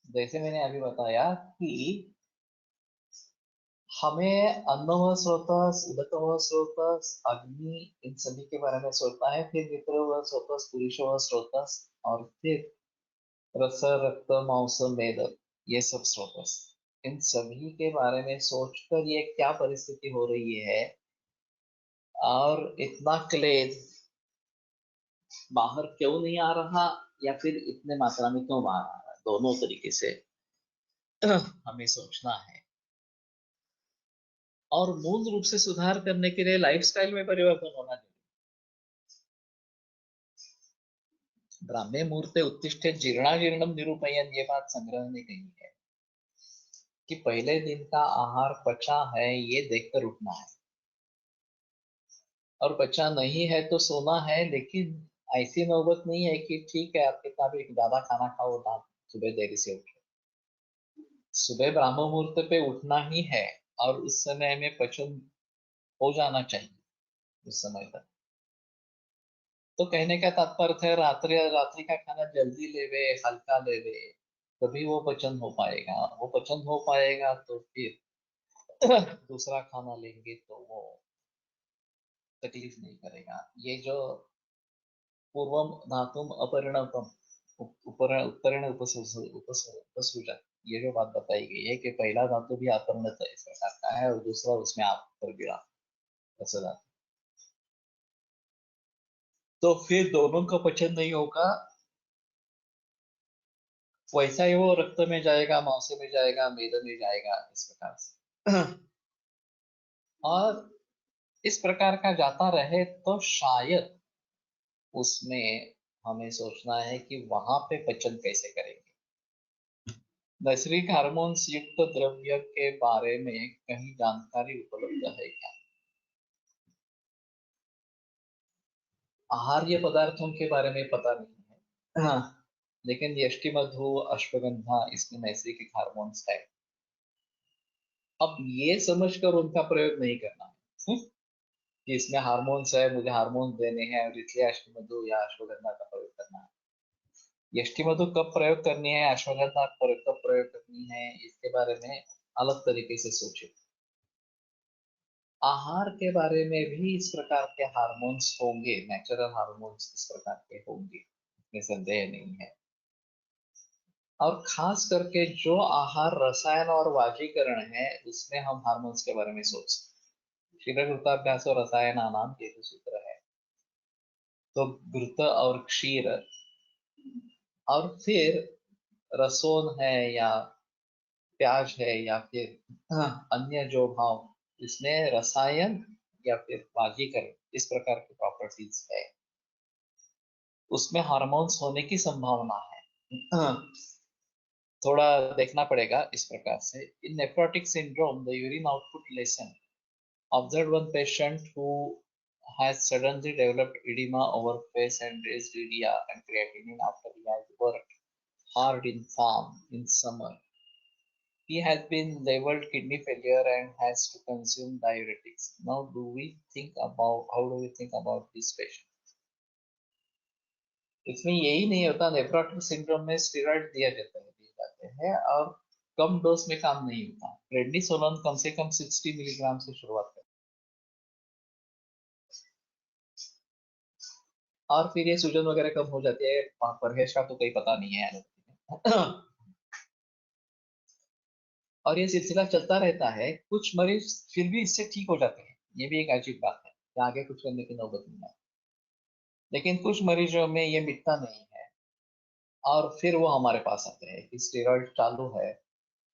[SPEAKER 2] जैसे मैंने अभी बताया कि हमें अन्नव स्रोतस, उदकव स्रोतस, अग्नि, इन सभी के बारे में सोचना है। फिर मित्रव स्रोतस, पुरुषव स्रोतस, और फिर रस, रक्त, मांस, मेद, ये सब स्रोतस। इन सभी के बारे में सोचकर ये क्या परिस्थिति हो रही है और इतना क्लेद बाहर क्यों नहीं आ रहा, या फिर इतने मात्रा में क्यों बाहर आ रहा है, दोनों तरीके से हमें सोचना है। और मूल रूप से सुधार करने के लिए लाइफस्टाइल में परिवर्तन होना चाहिए। ब्राह्मे मुहूर्ते उत्तिष्ठे जीर्णाजीर्णम निरूपयन, ये बात संग्रह ने कही है कि पहले दिन का आहार पचा है ये देखकर उठना है, और पचा नहीं है तो सोना है। लेकिन ऐसी नौबत नहीं है कि ठीक है आप कितना भी ज्यादा खाना खाओ ना, सुबह देरी से उठो। सुबह ब्राह्म मुहूर्त पे उठना ही है, और उस समय में पचन हो जाना चाहिए उस समय तक। तो कहने का तात्पर्य है रात्रि रात्रि का खाना जल्दी लेवे, हल्का लेवे, तभी वो पचन हो पाएगा। वो पचन हो पाएगा तो फिर दूसरा खाना लेंगे तो वो तकलीफ नहीं करेगा। ये जो पूर्वम धातुम अपरिणतम उत्तरण उपसर्जक, ये जो बात बताई गई है कि पहला धातु भी अपरिणत इस प्रकार का है और दूसरा उसमें आप पर गिरा धातु, तो फिर दोनों का पचन नहीं होगा। वैसा ही वो रक्त में जाएगा, मांस में जाएगा, मेद में जाएगा, इस प्रकार से। और इस प्रकार का जाता रहे तो शायद उसमें हमें सोचना है कि वहां पे पचन कैसे करेंगे। नैसर्गिक हार्मोन्स युक्त द्रव्य के बारे में कहीं जानकारी उपलब्ध है क्या? आहार्य पदार्थों के बारे में पता नहीं है, हाँ, लेकिन यष्टि मधु अश्वगंधा इसमें नैसर्गिक हार्मोन्स है। अब ये समझकर उनका प्रयोग नहीं करना है कि इसमें हार्मोन्स है, मुझे हार्मोन्स देने हैं और इसलिए अष्ट मधु या अश्वगंधा का प्रयोग करना है। यष्टि मधु कब प्रयोग करनी है, अश्वगंधा कब प्रयोग करनी है, इसके बारे में अलग तरीके से सोचे। आहार के बारे में भी इस प्रकार के हार्मोन्स होंगे, नेचुरल हार्मोन्स इस प्रकार के होंगे, इसमें संदेह नहीं है। और खास करके जो आहार रसायन और वाजीकरण है उसमें हम हार्मोन्स के बारे में सोच सकते। शीघ्रकृताभ्यास और रसायनानाम ये जो सूत्र है, तो घृत और क्षीर, और फिर रसोन है या प्याज है या फिर अन्य जो भाव इसमें रसायन या फिर वाजीकरण इस प्रकार की प्रॉपर्टीज है, उसमें हार्मोन्स होने की संभावना है। थोड़ा देखना पड़ेगा इस प्रकार से। In nephrotic syndrome the urine output lessen observed one patient who has suddenly developed edema over face and raised urea and creatinine after he has worked hard in farm in summer. He has been labeled kidney failure and has to consume diuretics. Now, how do we think about this patient? इसमें यही नहीं होता, nephrotic syndrome में steroid दिए जाते हैं और कम dose में काम नहीं होता। प्रेडनिसोलोन कम से कम 60 मिलीग्राम से शुरुआत करें, और फिर ये सूजन वगैरह कम हो जाती है। परहेज का तो कोई पता नहीं है और ये सिलसिला चलता रहता है। कुछ मरीज फिर भी इससे ठीक हो जाते हैं, ये भी एक अजीब बात है कि आगे कुछ करने की नौबत नहीं है। लेकिन कुछ मरीजों में ये मिटता नहीं है और फिर वो हमारे पास आते हैं कि स्टेरॉइड चालू है,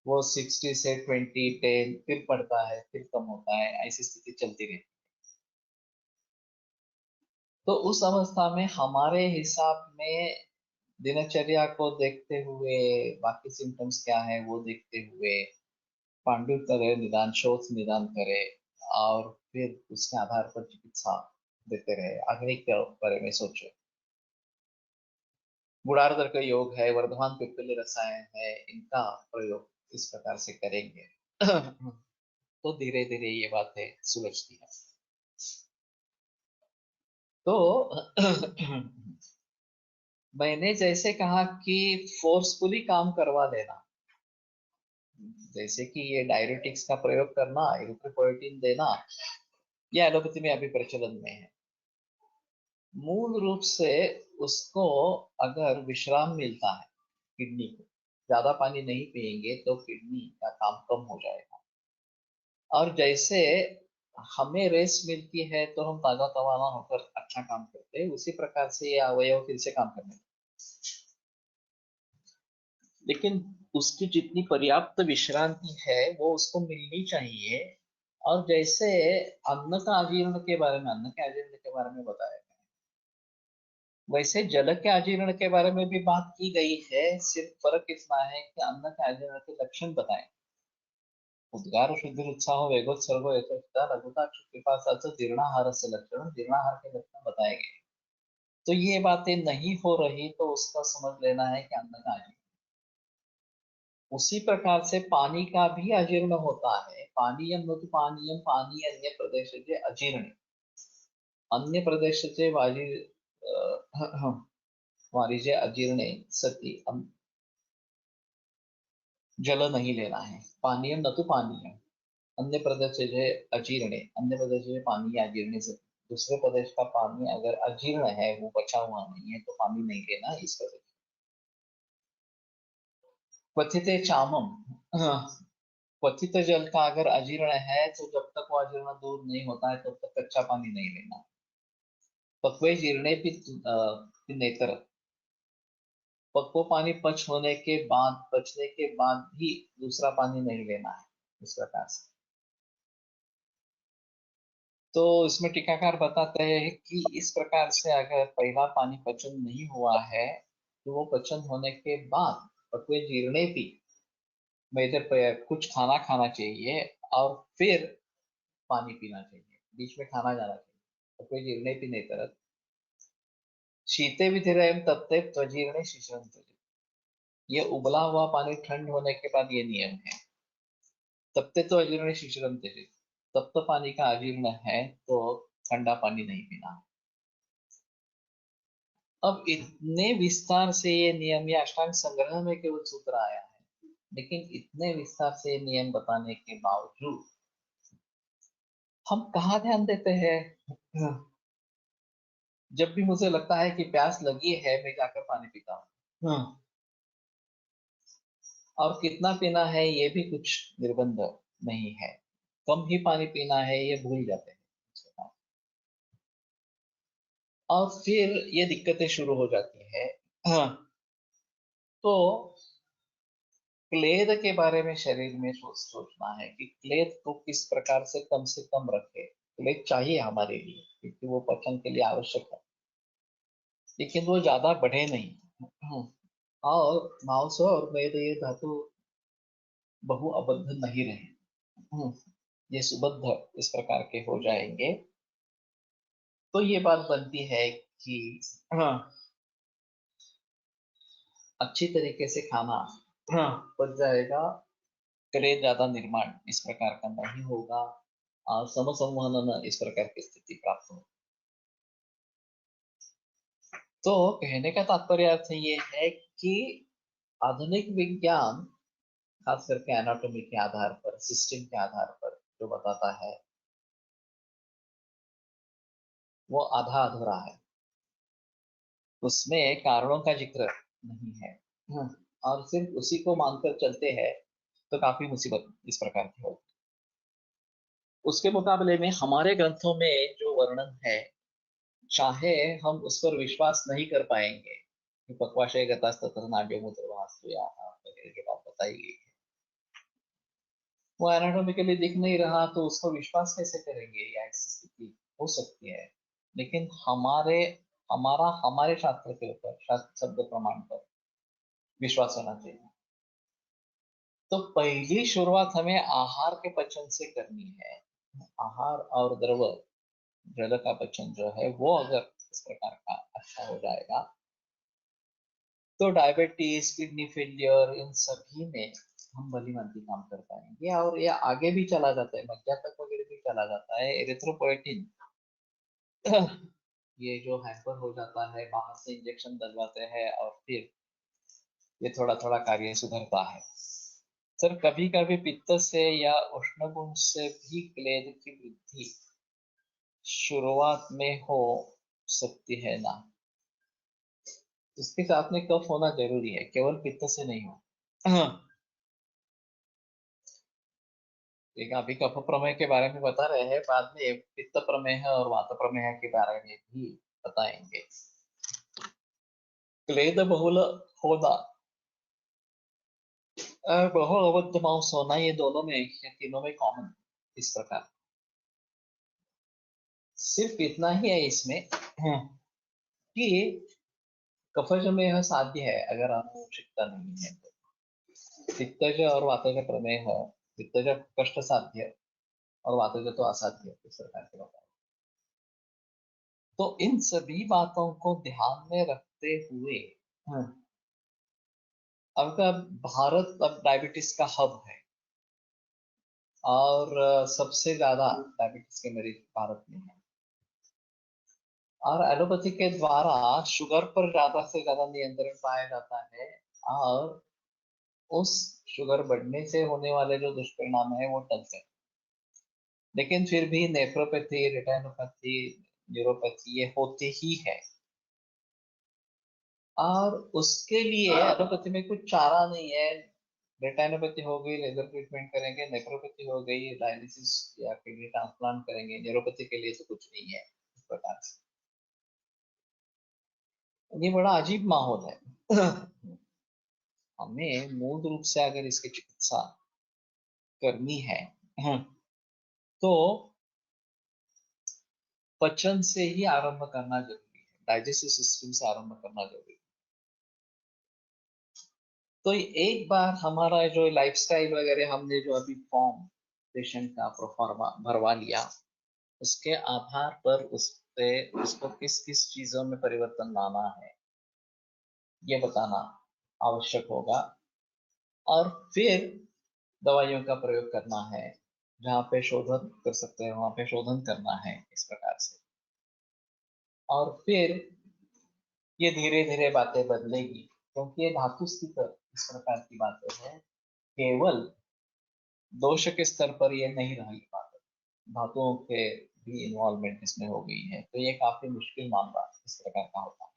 [SPEAKER 2] वो 60 से 20 10 फिर बढ़ता है, फिर कम होता है, ऐसी स्थिति चलती रहती है। तो उस अवस्था में हमारे हिसाब में दिनचर्या को देखते हुए, बाकी सिम्टम्स क्या है वो देखते हुए पांडु करे, निदान शोध निदान करे और फिर उसके आधार पर चिकित्सा देते रहे। आगे के बारे में सोचे। गुणार्धर का योग है, वर्धमान पिप्पली रसायन है, इनका प्रयोग इस प्रकार से करेंगे तो धीरे धीरे ये बातें सुलझती है। तो मैंने जैसे कहा कि फोर्सफुली काम करवा देना, जैसे कि ये डायरेटिक्स का प्रयोग करना, इरिथ्रोपोएटिन देना, ये एलोपैथी में अभी प्रचलन में है। मूल रूप से उसको अगर विश्राम मिलता है, किडनी को ज्यादा पानी नहीं पिएंगे तो किडनी का काम कम हो जाएगा। और जैसे हमें रेस्ट मिलती है तो हम ताजा तवाना होकर अच्छा काम करते हैं, उसी प्रकार से ये अवयव फिर से काम करने लगते हैं। लेकिन उसकी जितनी पर्याप्त विश्रांति है वो उसको मिलनी चाहिए। और जैसे अन्न का अजीर्ण के बारे में, अन्न के अजीर्ण के बारे में बताया गया, वैसे जल के अजीर्ण के बारे में भी बात की गई है। सिर्फ फर्क इतना है कि अन्न के अजीर्ण के लक्षण बताए, उद्गार शुद्धि उत्साह वेगोत्सर्गो यथोचिता लघुता पिपासाच जीर्णाहारस्य लक्षण, जीर्णाहार के लक्षण बताए गए। तो ये बातें नहीं हो रही तो उसका समझ लेना है कि अन्न का अजीर्ण। उसी प्रकार से पानी का भी अजीर्ण होता है। पानीयम नुत पानीयम, पानी अन्य प्रदेश अजीर्ण, अन्य प्रदेश से वाणिज्य अजीर्णे सती जल नहीं लेना है। पानीयम न तो पानीयम, अन्य प्रदेश से अजीर्णे, अन्य प्रदेश से पानी अजीर्णे से, दूसरे प्रदेश का पानी अगर अजीर्ण है, वो बचा हुआ नहीं है, तो पानी नहीं लेना इस प्रदेश। क्वथिते चामम, हाँ, क्वथित जल का अगर अजीर्ण है तो जब तक वो अजीर्ण दूर नहीं होता है तब तक कच्चा पानी नहीं लेना। पक्वे जीर्णे भी नेतर, पक्व पानी पचने के बाद भी दूसरा पानी नहीं लेना है, इस प्रकार से। तो इसमें टीकाकार बताते हैं कि इस प्रकार से अगर पहला पानी पचन नहीं हुआ है तो वो पचन होने के बाद पक्वे जीर्णे भी में इधर कुछ खाना खाना चाहिए और फिर पानी पीना चाहिए, बीच में खाना जाना चाहिए। पक्वे जीर्णे भी नहीं तरत शीते विधिरयम तप्ते त्वजीर्णे शिशरम त्वजित। ये उबला हुआ पानी ठंड होने के बाद ये नियम है। तप्ते तो अजीर्ण शिशरम त्यजित, तप्त पानी का अजीर्ण है तो ठंडा पानी नहीं पीना। अब इतने विस्तार से ये नियम, या अष्टांग संग्रह में केवल सूत्र आया है, लेकिन इतने विस्तार से नियम बताने के बावजूद हम कहाँ ध्यान देते हैं। जब भी मुझे लगता है कि प्यास लगी है, मैं जाकर पानी पीता हूँ। और कितना पीना है ये भी कुछ निर्बंध नहीं है, कम ही पानी पीना है ये भूल जाते हैं। और फिर ये दिक्कतें शुरू हो जाती है। हाँ, तो क्लेद के बारे में शरीर में सोचना है कि क्लेद को किस प्रकार से कम रखे। क्लेद चाहिए हमारे लिए क्योंकि वो पचन के लिए आवश्यक है, लेकिन वो ज्यादा बढ़े नहीं। और मांस और मेद ये धातु बहु अबद्ध नहीं रहे, ये सुबद्ध इस प्रकार के हो जाएंगे। तो ये बात बनती है कि हाँ, अच्छी तरीके से खाना पच जाएगा, क्लेद ज्यादा निर्माण इस प्रकार का नहीं होगा और समसंवहन इस प्रकार की स्थिति प्राप्त हो। तो कहने का तात्पर्य अर्थ ये है कि आधुनिक विज्ञान खास करके एनाटॉमी के आधार पर, सिस्टम के आधार पर जो बताता है वो आधा अधूरा है, उसमें कारणों का जिक्र नहीं है। और सिर्फ उसी को मानकर चलते हैं तो काफी मुसीबत इस प्रकार की होगी। उसके मुकाबले में हमारे ग्रंथों में जो वर्णन है, चाहे हम उस पर विश्वास नहीं कर पाएंगे कि पक्वाशय गतास्तत्र नाड्यो मूत्र वास्तु या वगैरह की बात बताई गई है, वो एनाटॉमिकली दिख नहीं रहा तो उसको विश्वास कैसे करेंगे, या ऐसी स्थिति हो सकती है। लेकिन हमारे शास्त्र के ऊपर, शास्त्र शब्द प्रमाण पर विश्वास होना चाहिए। तो पहली शुरुआत हमें आहार के पचन से करनी है। आहार और द्रव जल का पचन जो है वो अगर इस प्रकार का अच्छा हो जाएगा तो डायबिटीज, किडनी फेलियर, इन सभी में हम भली भांति काम कर पाएंगे। और ये आगे भी चला जाता है, मज्जा तक वगैरह भी चला जाता है। एरिथ्रोपोएटिन ये जो हैपर हो जाता है, बाहर से इंजेक्शन डलवाते हैं और फिर ये थोड़ा थोड़ा कार्य सुधरता है। सर कभी कभी पित्त से या उष्ण गुण से भी क्लेद की वृद्धि शुरुआत में हो सकती है ना, इसके साथ में कफ होना जरूरी है, केवल पित्त से नहीं हो। एक अभी कफ प्रमेह के बारे में बता रहे हैं, बाद में पित्त प्रमेह और वात प्रमेह के बारे में भी बताएंगे। क्लेद बहुल होना, बहुल अवध मांस होना, ये दोनों में, ये तीनों में कॉमन इस प्रकार। सिर्फ इतना ही है इसमें कि कफज में यह साध्य है अगर आनुवंशिकता नहीं है तो। पित्तज और वातज प्रमेह है, पित्तज कष्ट साध्य और वातज तो असाध्य इस प्रकार के होता है। तो इन सभी बातों को ध्यान में रखते हुए अब का भारत अब डायबिटीज का हब है और सबसे ज्यादा डायबिटीज के मरीज भारत में है, और एलोपैथी के द्वारा शुगर पर ज्यादा से ज्यादा नियंत्रण पाया जाता है, और उस शुगर बढ़ने से होने वाले जो दुष्परिणाम है वो टलते हैं। लेकिन फिर भी नेफ्रोपैथी, रेटिनोपैथी, न्यूरोपैथी ये होते ही है, और उसके लिए एलोपैथी में कुछ चारा नहीं है। रेटिनोपैथी हो गई, लेजर ट्रीटमेंट करेंगे, नेफ्रोपैथी हो गई, डायलिसिस या किडनी ट्रांसप्लांट करेंगे, न्यूरोपैथी के लिए तो कुछ नहीं है इस प्रकार से। ये बड़ा अजीब माहौल है। हमें मूल रूप से अगर इसकी चिकित्सा करनी है तो पचन से ही आरंभ करना जरूरी है, डाइजेस्टिव सिस्टम से आरंभ करना जरूरी है। तो एक बार हमारा जो लाइफस्टाइल वगैरह हमने जो अभी फॉर्म पेशेंट का प्रोफार्मा भरवा लिया, उसके आधार पर उससे उसको किस किस चीजों में परिवर्तन लाना है ये बताना आवश्यक होगा, और फिर दवाइयों का प्रयोग करना है। जहाँ पे शोधन कर सकते हैं वहां पे शोधन करना है इस प्रकार से, और फिर ये धीरे धीरे बातें बदलेगी, क्योंकि ये धातु स्थित इस प्रकार की बातें हैं। केवल दोष के स्तर पर ये नहीं रही बात, धातुओं के भी इन्वॉल्वमेंट इसमें हो गई है, तो ये काफी मुश्किल मामला इस प्रकार का होता है,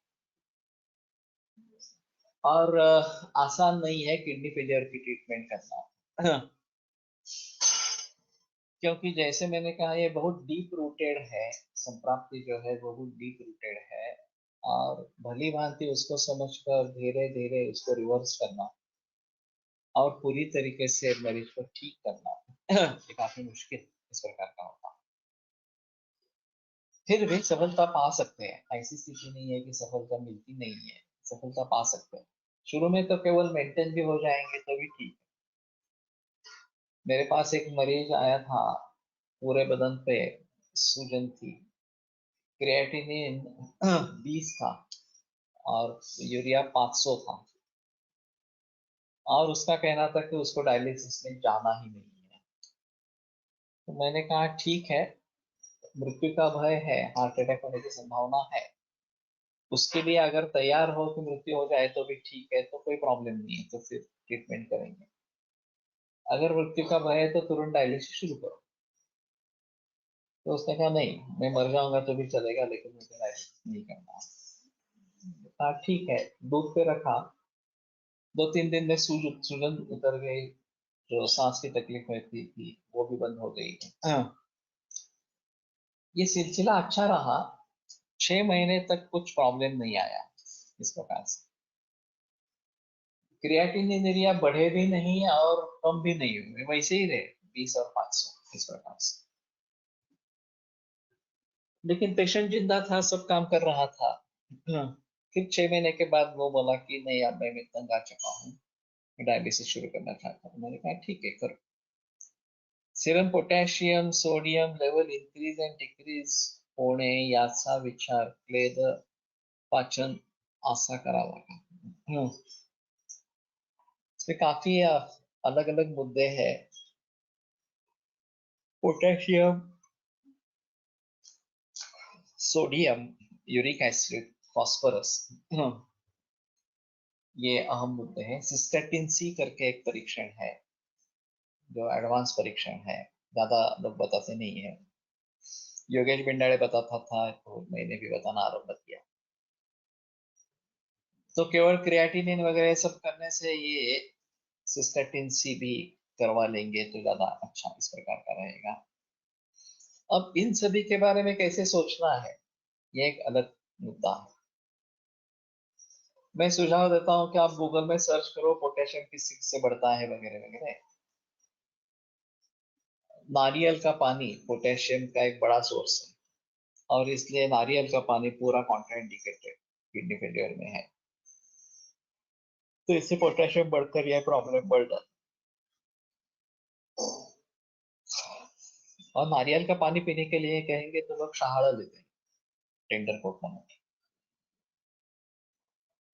[SPEAKER 2] और आसान नहीं है किडनी फेलियर की ट्रीटमेंट करना। क्योंकि जैसे मैंने कहा ये बहुत डीप रूटेड है, संप्राप्ति जो है बहुत डीप रूटेड है, और भली भांति उसको समझकर धीरे धीरे उसको रिवर्स करना और पूरी तरीके से मरीज को ठीक करना ये काफी मुश्किल इस प्रकार का होता है। फिर भी सफलता पा सकते हैं, ऐसी स्थिति नहीं है कि सफलता मिलती नहीं है, सफलता पा सकते हैं। शुरू में तो केवल मेंटेन भी हो जाएंगे तो भी ठीक है। मेरे पास एक मरीज आया था, पूरे बदन पे सूजन थी, क्रिएटिनिन 20 था और यूरिया 500 था, और उसका कहना था कि उसको डायलिसिस में जाना ही नहीं है। तो मैंने कहा ठीक है, मृत्यु का भय है, हार्ट अटैक होने की संभावना है, उसके लिए अगर तैयार हो कि मृत्यु हो जाए तो भी ठीक है, तो कोई प्रॉब्लम नहीं है, तो फिर ट्रीटमेंट करेंगे। अगर मृत्यु का भय है तो तुरंत डायलिसिस शुरू करो। तो उसने कहा नहीं, मैं मर जाऊंगा तो भी चलेगा, लेकिन मुझे डायलिसिस नहीं करना। हाँ ठीक है, दूध पे रखा, 2-3 दिन में सूजन उतर गई, जो सांस की तकलीफ रहती थी वो भी बंद हो गई। ये सिलसिला अच्छा रहा, 6 महीने तक कुछ प्रॉब्लम नहीं आया इस प्रकार से। क्रिएटिनिन एरिया बढ़े भी नहीं और कम भी नहीं हुए, वैसे ही रहे 20 और 500 इस प्रकार से। लेकिन पेशेंट जिंदा था, सब काम कर रहा था। फिर 6 महीने के बाद वो बोला कि नहीं अब मैं तंग आ चुका हूँ, डायलिसिस शुरू करना चाहता हूँ। मैंने कहा ठीक है करो। Serum potassium sodium level increase and decrease होणे याचा विचार क्लेद पाचन असा करावा का। इसमें काफी अलग अलग मुद्दे हैं। Potassium, sodium, uric acid, phosphorus, ये अहम मुद्दे हैं। सिस्टेटिन सी करके एक परीक्षण है जो एडवांस परीक्षण है, ज्यादा लोग बताते नहीं है। योगेश बिंडाड़े बताता था तो मैंने भी बताना आरंभ किया। तो केवल क्रिएटिनिन वगैरह सब करने से ये सिस्टेटिन सी भी करवा लेंगे तो ज्यादा अच्छा इस प्रकार का रहेगा। अब इन सभी के बारे में कैसे सोचना है, ये एक अलग मुद्दा है। मैं सुझाव देता हूँ कि आप गूगल में सर्च करो पोटेशियम किस चीज से बढ़ता है वगैरह वगैरह। नारियल का पानी पोटेशियम का एक बड़ा सोर्स है, और इसलिए नारियल का पानी पूरा कॉन्ट्राइंडिकेटेड किडनी फेलियर में है, तो इससे पोटेशियम बढ़कर यह प्रॉब्लम बढ़ जाती है। और नारियल का पानी पीने के लिए कहेंगे तो लोग शहाड़ा लेते हैं, टेंडर कोकोनट,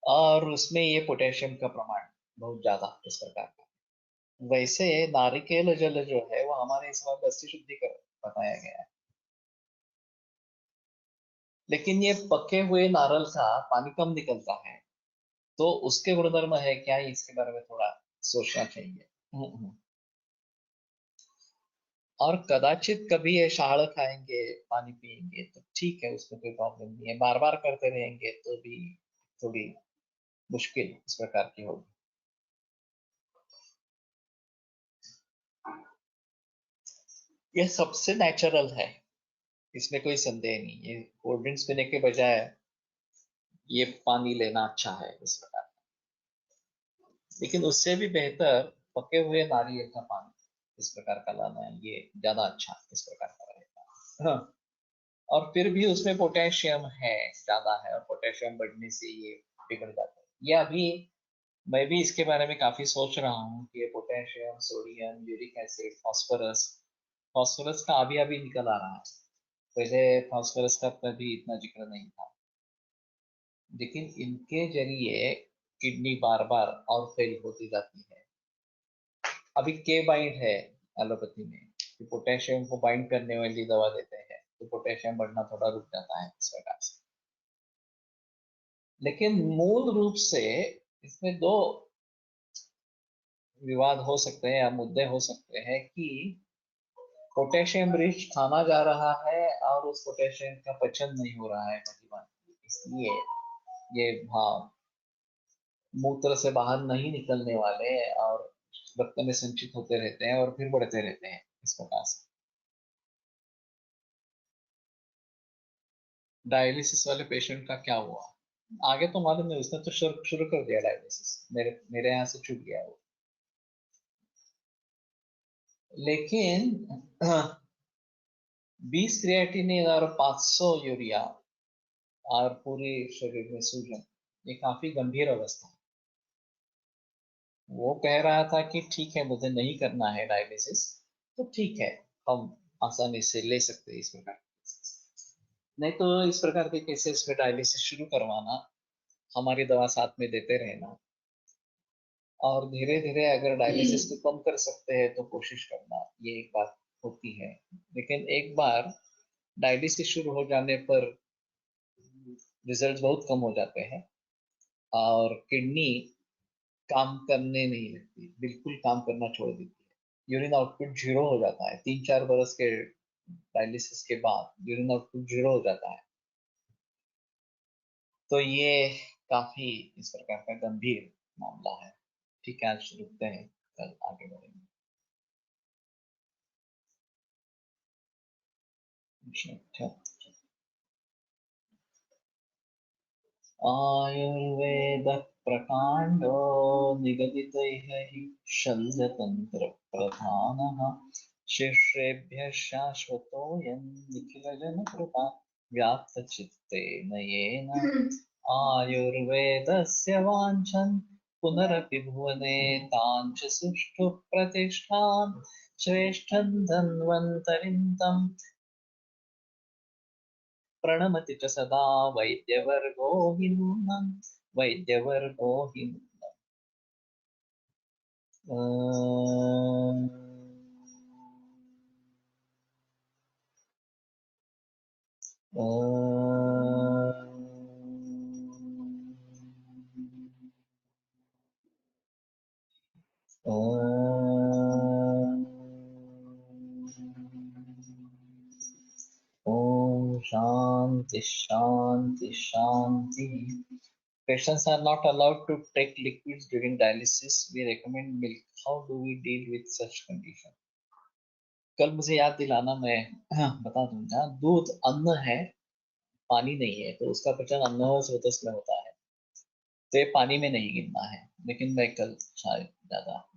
[SPEAKER 2] और उसमें ये पोटेशियम का प्रमाण बहुत ज्यादा इस प्रकार का। वैसे नारिकेल जल जो है वो हमारे इस बार अस्थि शुद्धि कर बताया गया है, लेकिन ये पके हुए नारियल का पानी कम निकलता है, तो उसके गुणधर्म है क्या, इसके बारे में थोड़ा सोचना चाहिए। और कदाचित कभी ये शहाड़ खाएंगे पानी पिएंगे तो ठीक है, उसमें कोई प्रॉब्लम नहीं है। बार बार करते रहेंगे तो भी थोड़ी मुश्किल इस प्रकार की होगी। ये सबसे नेचुरल है, इसमें कोई संदेह नहीं। ये कोल्ड ड्रिंक्स पीने के बजाय ये पानी लेना अच्छा है इस प्रकार। लेकिन उससे भी बेहतर पके हुए नारियल का पानी इस प्रकार का लाना है, ये ज्यादा अच्छा इस प्रकार का रहेगा। हाँ, और फिर भी उसमें पोटेशियम है, ज्यादा है, और पोटेशियम बढ़ने से ये बिगड़ जाता है। ये अभी मैं भी इसके बारे में काफी सोच रहा हूँ कि ये potassium, sodium, uric acid, phosphorus, phosphorus का अभी अभी निकल आ रहा है। पहले फास्फोरस का कभी इतना जिक्र नहीं था, लेकिन इनके जरिए किडनी बार बार और फेल होती जाती है। अभी के बाइंड है एलोपैथी में, कि पोटेशियम को बाइंड करने वाली दवा देते हैं तो पोटेशियम बढ़ना थोड़ा रुक जाता है इस प्रकार से। लेकिन मूल रूप से इसमें दो विवाद हो सकते हैं या मुद्दे हो सकते हैं कि पोटेशियम रिच खाना जा रहा है और उस पोटेशियम का पचन नहीं हो रहा है परिवहन, इसलिए ये भाव मूत्र से बाहर नहीं निकलने वाले और रक्त में संचित होते रहते हैं और फिर बढ़ते रहते हैं इस प्रकार से। डायलिसिस वाले पेशेंट का क्या हुआ आगे तो मालूम नहीं, उसने तो शुरू कर दिया डायलिसिस, मेरे मेरे यहाँ से छूट गया वो। लेकिन 20 क्रिएटिनिन और 500 यूरिया और पूरे शरीर में सूजन, ये काफी गंभीर अवस्था है। वो कह रहा था कि ठीक है मुझे नहीं करना है डायलिसिस, तो ठीक है, हम आसानी से ले सकते हैं इस प्रकार के cases। नहीं तो इस प्रकार के केसेस में डायलिसिस शुरू करवाना, हमारी दवा साथ में देते रहना, और धीरे धीरे अगर डायलिसिस को कम कर सकते हैं तो कोशिश करना, ये एक बात होती है। लेकिन एक बार डायलिसिस शुरू हो जाने पर रिजल्ट बहुत कम हो जाते हैं और किडनी काम करने नहीं लगती, बिल्कुल काम करना छोड़ देती है। यूरिन आउटपुट जीरो हो जाता है 3-4 बरस के डायलिसिस के बाद, यूरिन आउटपुट जीरो हो जाता है। तो ये काफी इस प्रकार का गंभीर मामला है। ठीक है, आज रुकते हैं, कल आगे बढ़ेंगे। अच्छा, आयुर्वेदः प्रकाण्डो निगदितैः हि शल्यतन्त्रप्रधानः शिष्येभ्यः शाश्वतोऽयं निखिलजनकृता व्याप्तचित्तेन येन आयुर्वेदस्य वाञ्छन् पुनरपि भुवने तां च सुष्ठु प्रतिष्ठां श्रेष्ठं धन्वन्तरिं तं प्रणमति च सदा वैद्यवर्गो हि नूनं वैद्यवर्गो हि नूनम्। ओम शांति शांति शांति। Patients are not allowed to take liquids during dialysis. We recommend milk. How do we deal with such condition? कल मुझे याद दिलाना, मैं बता दूंगा। दूध अन्न है, पानी नहीं है, तो उसका पचन अन्न और स्रोतस में होता है, तो ये पानी में नहीं गिनना है, लेकिन मैं कल शायद ज्यादा